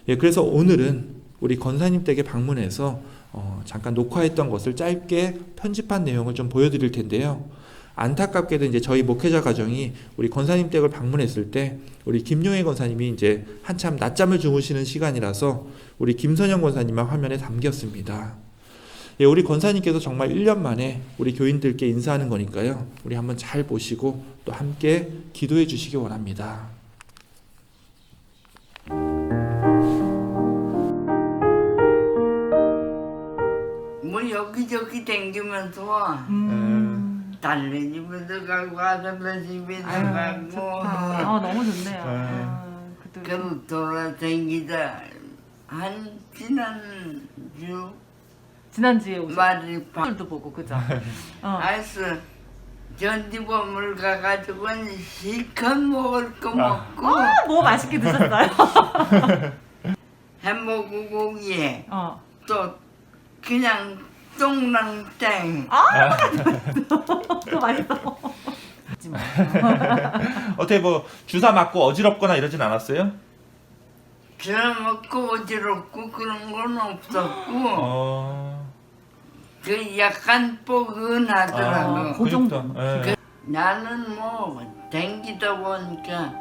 예, 그래서 오늘은 우리 권사님 댁에 방문해서 잠깐 녹화했던 것을 짧게 편집한 내용을 좀 보여드릴 텐데요. 안타깝게도 이제 저희 목회자 가정이 우리 권사님 댁을 방문했을 때 우리 김용혜 권사님이 이제 한참 낮잠을 주무시는 시간이라서 우리 김선영 권사님만 화면에 담겼습니다. 예, 우리 권사님께서 정말 1년 만에 우리 교인들께 인사하는 거니까요. 우리 한번 잘 보시고 또 함께 기도해 주시기 원합니다. 뭐 여기저기 댕기면서 달래 집에도 가고 아들네 집에도 가고 좋다. 너무 좋네요. 그 돌아다니다 한 지난주에 오셨 말이 도 보고 그죠? 알았어. 전지범을 가가지고 실컷 먹을 거 먹고 뭐 맛있게 드셨어요? 햄버거 고기에 어. 또 그냥 똥랑땡. 또 맛있어. 하지 마. 어떻게 뭐 주사 맞고 어지럽거나 이러진 않았어요? 들어먹고 어지럽고 그런 건 없었고 어. 그 약간 뻐근하더라고. 그 정도. 예. 나는 뭐 댕기다 보니까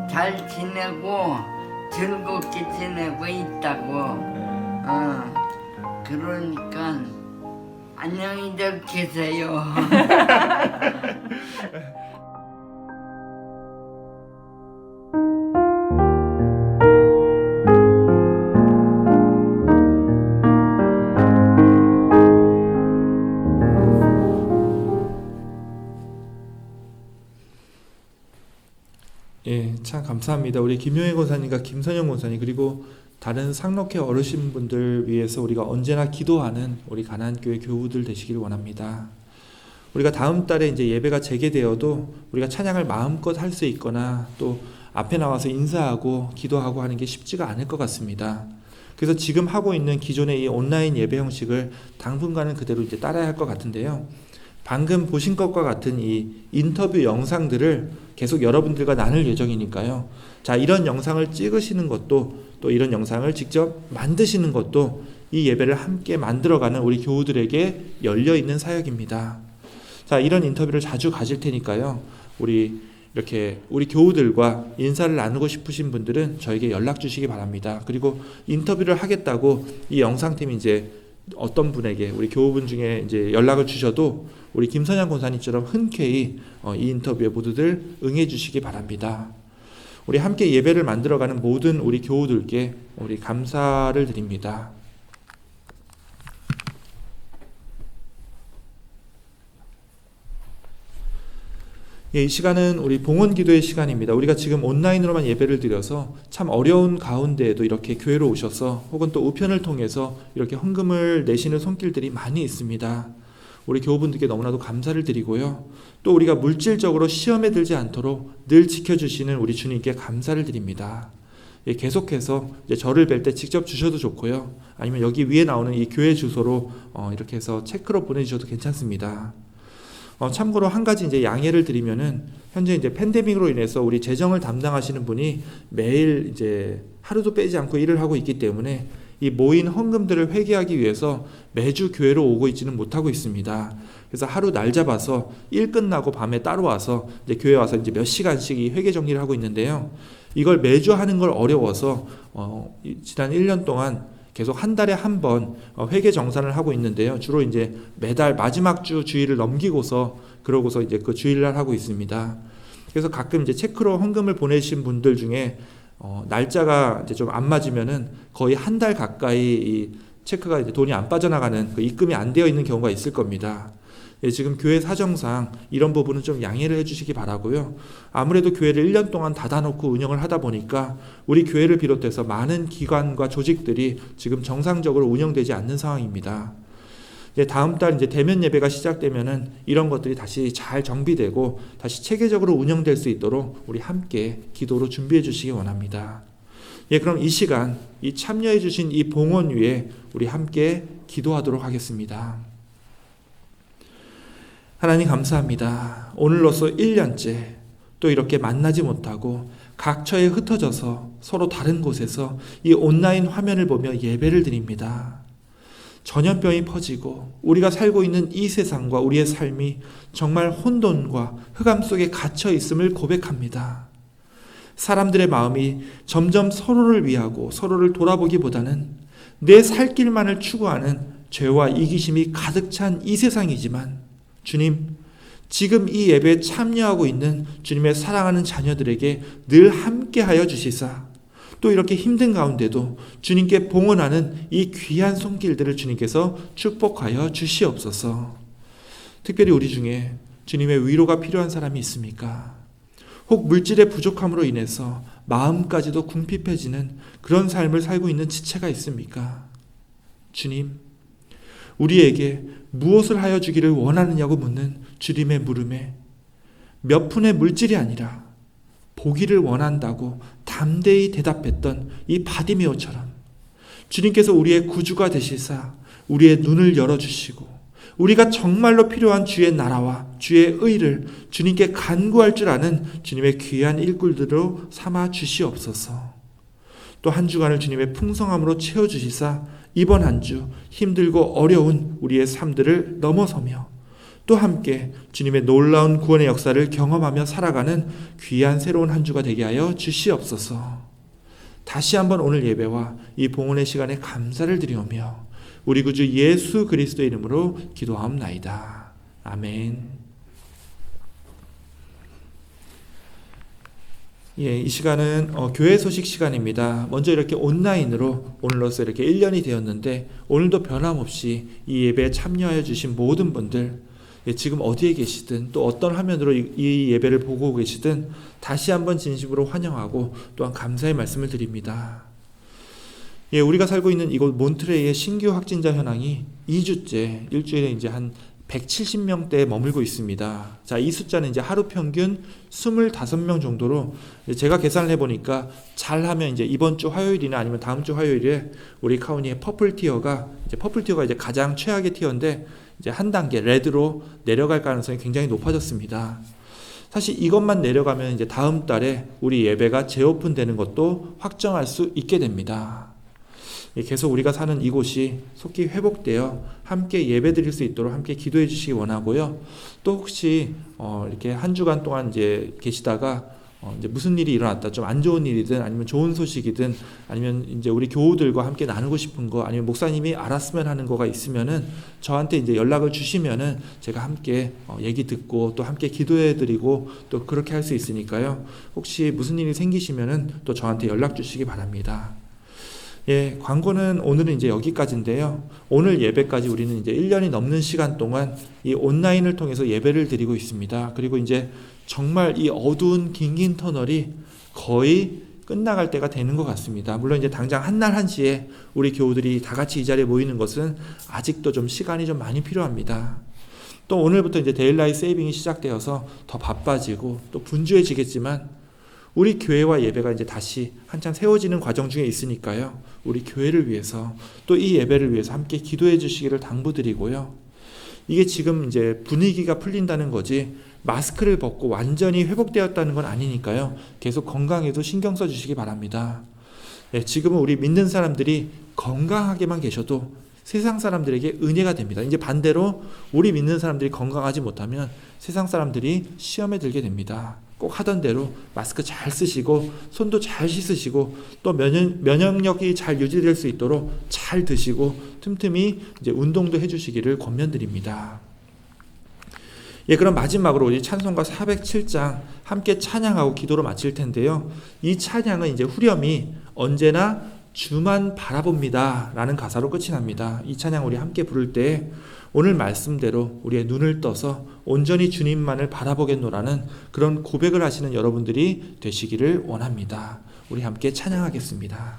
잘 지내고 즐겁게 지내고 있다고. 그러니까 안녕히들 계세요. 예, 참 감사합니다. 우리 김용혜 권사님과 김선영 권사님 그리고 다른 상록회 어르신분들 위해서 우리가 언제나 기도하는 우리 가나안교회 교우들 되시길 원합니다. 우리가 다음 달에 이제 예배가 재개되어도 우리가 찬양을 마음껏 할 수 있거나 또 앞에 나와서 인사하고 기도하고 하는 게 쉽지가 않을 것 같습니다. 그래서 지금 하고 있는 기존의 이 온라인 예배 형식을 당분간은 그대로 이제 따라야 할 것 같은데요. 방금 보신 것과 같은 이 인터뷰 영상들을 계속 여러분들과 나눌 예정이니까요. 자, 이런 영상을 찍으시는 것도 또 이런 영상을 직접 만드시는 것도 이 예배를 함께 만들어가는 우리 교우들에게 열려있는 사역입니다. 자, 이런 인터뷰를 자주 가질 테니까요. 우리 교우들과 인사를 나누고 싶으신 분들은 저에게 연락 주시기 바랍니다. 그리고 인터뷰를 하겠다고 이 영상팀이 이제 어떤 분에게 우리 교우분 중에 이제 연락을 주셔도 우리 김선양 권사님처럼 흔쾌히 이 인터뷰에 모두들 응해 주시기 바랍니다. 우리 함께 예배를 만들어가는 모든 우리 교우들께 우리 감사를 드립니다. 이 시간은 우리 봉헌 기도의 시간입니다. 우리가 지금 온라인으로만 예배를 드려서 참 어려운 가운데에도 이렇게 교회로 오셔서 혹은 또 우편을 통해서 이렇게 헌금을 내시는 손길들이 많이 있습니다. 우리 교우분들께 너무나도 감사를 드리고요. 또 우리가 물질적으로 시험에 들지 않도록 늘 지켜주시는 우리 주님께 감사를 드립니다. 계속해서 이제 저를 뵐 때 직접 주셔도 좋고요. 아니면 여기 위에 나오는 이 교회 주소로 이렇게 해서 체크로 보내주셔도 괜찮습니다. 참고로 한 가지 이제 양해를 드리면은 현재 이제 팬데믹으로 인해서 우리 재정을 담당하시는 분이 매일 이제 하루도 빼지 않고 일을 하고 있기 때문에 이 모인 헌금들을 회계하기 위해서 매주 교회로 오고 있지는 못하고 있습니다. 그래서 하루 날 잡아서 일 끝나고 밤에 따로 와서 이제 교회 와서 이제 몇 시간씩 이 회계 정리를 하고 있는데요. 이걸 매주 하는 걸 어려워서 지난 1년 동안 계속 한 달에 한 번 회계 정산을 하고 있는데요. 주로 이제 매달 마지막 주 주일을 넘기고서 그러고서 이제 그 주일날 하고 있습니다. 그래서 가끔 이제 체크로 헌금을 보내신 분들 중에 날짜가 이제 좀 안 맞으면은 거의 한 달 가까이 이 체크가 이제 돈이 안 빠져나가는 그 입금이 안 되어 있는 경우가 있을 겁니다. 예, 지금 교회 사정상 이런 부분은 좀 양해를 해주시기 바라고요. 아무래도 교회를 1년 동안 닫아놓고 운영을 하다 보니까 우리 교회를 비롯해서 많은 기관과 조직들이 지금 정상적으로 운영되지 않는 상황입니다. 이제 다음 달 이제 대면 예배가 시작되면은 이런 것들이 다시 잘 정비되고 다시 체계적으로 운영될 수 있도록 우리 함께 기도로 준비해 주시기 원합니다. 예, 그럼 이 시간 이 참여해 주신 이 봉헌 위에 우리 함께 기도하도록 하겠습니다. 하나님 감사합니다. 오늘로써 1년째 또 이렇게 만나지 못하고 각처에 흩어져서 서로 다른 곳에서 이 온라인 화면을 보며 예배를 드립니다. 전염병이 퍼지고 우리가 살고 있는 이 세상과 우리의 삶이 정말 혼돈과 흑암 속에 갇혀 있음을 고백합니다. 사람들의 마음이 점점 서로를 위하고 서로를 돌아보기보다는 내 살 길만을 추구하는 죄와 이기심이 가득 찬 이 세상이지만 주님, 지금 이 예배에 참여하고 있는 주님의 사랑하는 자녀들에게 늘 함께하여 주시사 또 이렇게 힘든 가운데도 주님께 봉헌하는 이 귀한 손길들을 주님께서 축복하여 주시옵소서. 특별히 우리 중에 주님의 위로가 필요한 사람이 있습니까? 혹 물질의 부족함으로 인해서 마음까지도 궁핍해지는 그런 삶을 살고 있는 지체가 있습니까? 주님, 우리에게 무엇을 하여 주기를 원하느냐고 묻는 주님의 물음에 몇 푼의 물질이 아니라 보기를 원한다고 담대히 대답했던 이 바디메오처럼 주님께서 우리의 구주가 되시사 우리의 눈을 열어주시고 우리가 정말로 필요한 주의 나라와 주의 의를 주님께 간구할 줄 아는 주님의 귀한 일꾼들로 삼아 주시옵소서. 또 한 주간을 주님의 풍성함으로 채워주시사 이번 한 주 힘들고 어려운 우리의 삶들을 넘어서며 또 함께 주님의 놀라운 구원의 역사를 경험하며 살아가는 귀한 새로운 한 주가 되게 하여 주시옵소서. 다시 한번 오늘 예배와 이 봉헌의 시간에 감사를 드리오며 우리 구주 예수 그리스도의 이름으로 기도하옵나이다. 아멘. 이 시간은 교회 소식 시간입니다. 먼저 이렇게 온라인으로 오늘로써 이렇게 1년이 되었는데 오늘도 변함없이 이 예배에 참여하여 주신 모든 분들, 지금 어디에 계시든 또 어떤 화면으로 이 예배를 보고 계시든 다시 한번 진심으로 환영하고 또한 감사의 말씀을 드립니다. 우리가 살고 있는 이곳 몬트레이의 신규 확진자 현황이 2주째 일주일에 이제 한 170명대에 머물고 있습니다. 자, 이 숫자는 이제 하루 평균 25명 정도로 제가 계산을 해보니까 잘하면 이제 이번 주 화요일이나 아니면 다음 주 화요일에 우리 카운티의 퍼플 티어가 이제 가장 최악의 티어인데 이제 한 단계 레드로 내려갈 가능성이 굉장히 높아졌습니다. 사실 이것만 내려가면 이제 다음 달에 우리 예배가 재오픈 되는 것도 확정할 수 있게 됩니다. 계속 우리가 사는 이곳이 속히 회복되어 함께 예배 드릴 수 있도록 함께 기도해 주시기 원하고요. 또 혹시 이렇게 한 주간 동안 이제 계시다가 이제 무슨 일이 일어났다, 좀 안 좋은 일이든 아니면 좋은 소식이든 아니면 이제 우리 교우들과 함께 나누고 싶은 거 아니면 목사님이 알았으면 하는 거가 있으면은 저한테 이제 연락을 주시면은 제가 함께 얘기 듣고 또 함께 기도해 드리고 또 그렇게 할 수 있으니까요. 혹시 무슨 일이 생기시면은 또 저한테 연락 주시기 바랍니다. 광고는 오늘은 이제 여기까지인데요. 오늘 예배까지 우리는 이제 1년이 넘는 시간 동안 이 온라인을 통해서 예배를 드리고 있습니다. 그리고 이제 정말 이 어두운 긴 터널이 거의 끝나갈 때가 되는 것 같습니다. 물론 이제 당장 한날 한시에 우리 교우들이 다 같이 이 자리에 모이는 것은 아직도 좀 시간이 좀 많이 필요합니다. 또 오늘부터 이제 데일라이트 세이빙이 시작되어서 더 바빠지고 또 분주해지겠지만 우리 교회와 예배가 이제 다시 한참 세워지는 과정 중에 있으니까요. 우리 교회를 위해서 또 이 예배를 위해서 함께 기도해 주시기를 당부드리고요. 이게 지금 이제 분위기가 풀린다는 거지 마스크를 벗고 완전히 회복되었다는 건 아니니까요. 계속 건강에도 신경 써 주시기 바랍니다. 지금은 우리 믿는 사람들이 건강하게만 계셔도 세상 사람들에게 은혜가 됩니다. 이제 반대로 우리 믿는 사람들이 건강하지 못하면 세상 사람들이 시험에 들게 됩니다. 꼭 하던 대로 마스크 잘 쓰시고 손도 잘 씻으시고 또 면역력이 잘 유지될 수 있도록 잘 드시고 틈틈이 이제 운동도 해주시기를 권면드립니다. 그럼 마지막으로 우리 찬송가 407장 함께 찬양하고 기도로 마칠 텐데요. 이 찬양은 이제 후렴이 언제나 주만 바라봅니다 라는 가사로 끝이 납니다. 이 찬양 우리 함께 부를 때 오늘 말씀대로 우리의 눈을 떠서 온전히 주님만을 바라보겠노라는 그런 고백을 하시는 여러분들이 되시기를 원합니다. 우리 함께 찬양하겠습니다.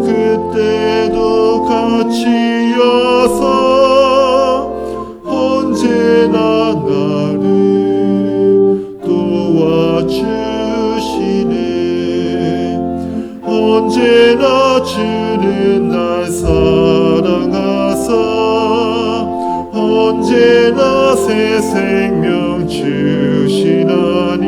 그때도 같이여서 언제 언제나 주는 날 사랑하사 언제나 새 생명 주시나니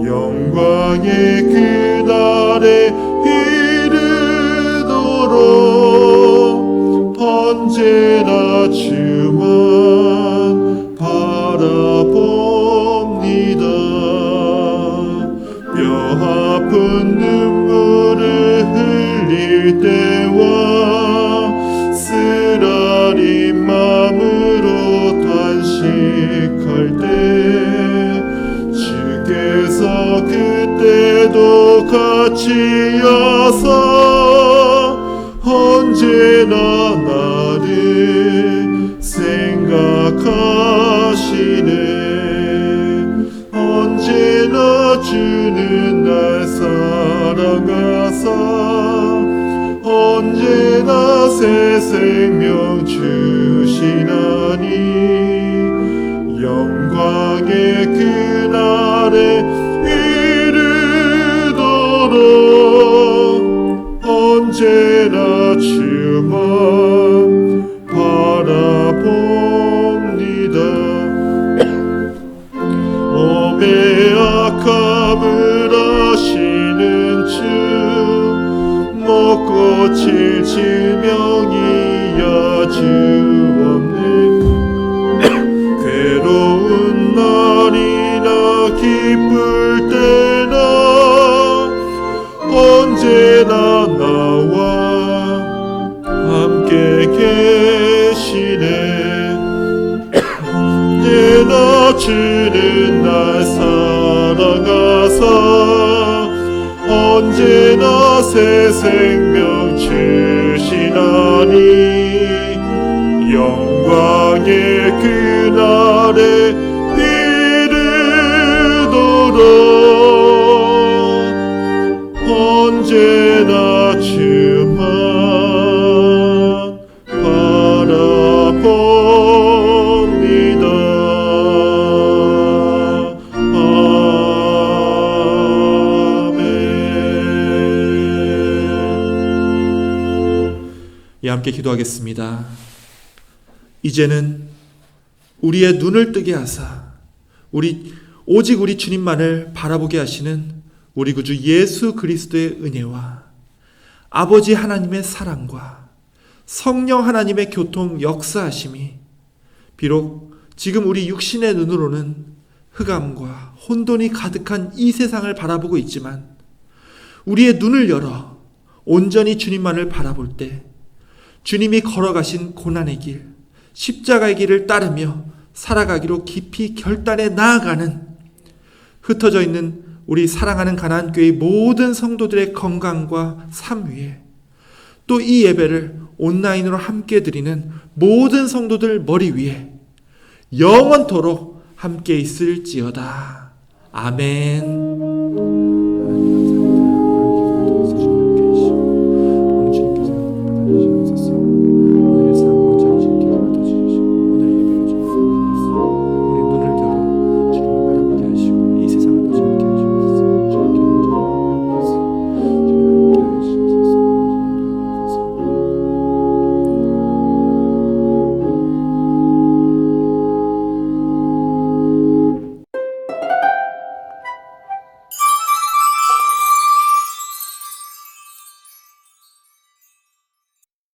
영광의 그날에 이르도록 언제나 주만 바라봅니다. 뼈아픈 눈물을 흘릴 때와 쓰라린 마음으로 단식할 때 주께서 그때도 같이 하사 언제나 나를 생각하시네. 언제나 주는 날 사랑하사 언제나 새 생명 주시나니 영광의 그날에 이르도록 언제나 주만 바라봅니다. 몸의 악함을 아시는 주 먹고 칠 질병이야 주 없네. 괴로운 날이나 기쁠 때나 언제나 나와 함께 계시네. 언제나 주는 날 사랑하사 언제나 새 생명 주시나니 영광의 그날에 이르도록 언제나 주만 바라봅니다. 예, 함께 기도하겠습니다. 이제는 우리의 눈을 뜨게 하사 오직 우리 주님만을 바라보게 하시는 우리 구주 예수 그리스도의 은혜와 아버지 하나님의 사랑과 성령 하나님의 교통 역사하심이 비록 지금 우리 육신의 눈으로는 흑암과 혼돈이 가득한 이 세상을 바라보고 있지만 우리의 눈을 열어 온전히 주님만을 바라볼 때 주님이 걸어가신 고난의 길, 십자가의 길을 따르며 살아가기로 깊이 결단해 나아가는 흩어져 있는 우리 사랑하는 가나안교회의 모든 성도들의 건강과 삶 위에 또 이 예배를 온라인으로 함께 드리는 모든 성도들 머리 위에 영원토록 함께 있을지어다. 아멘.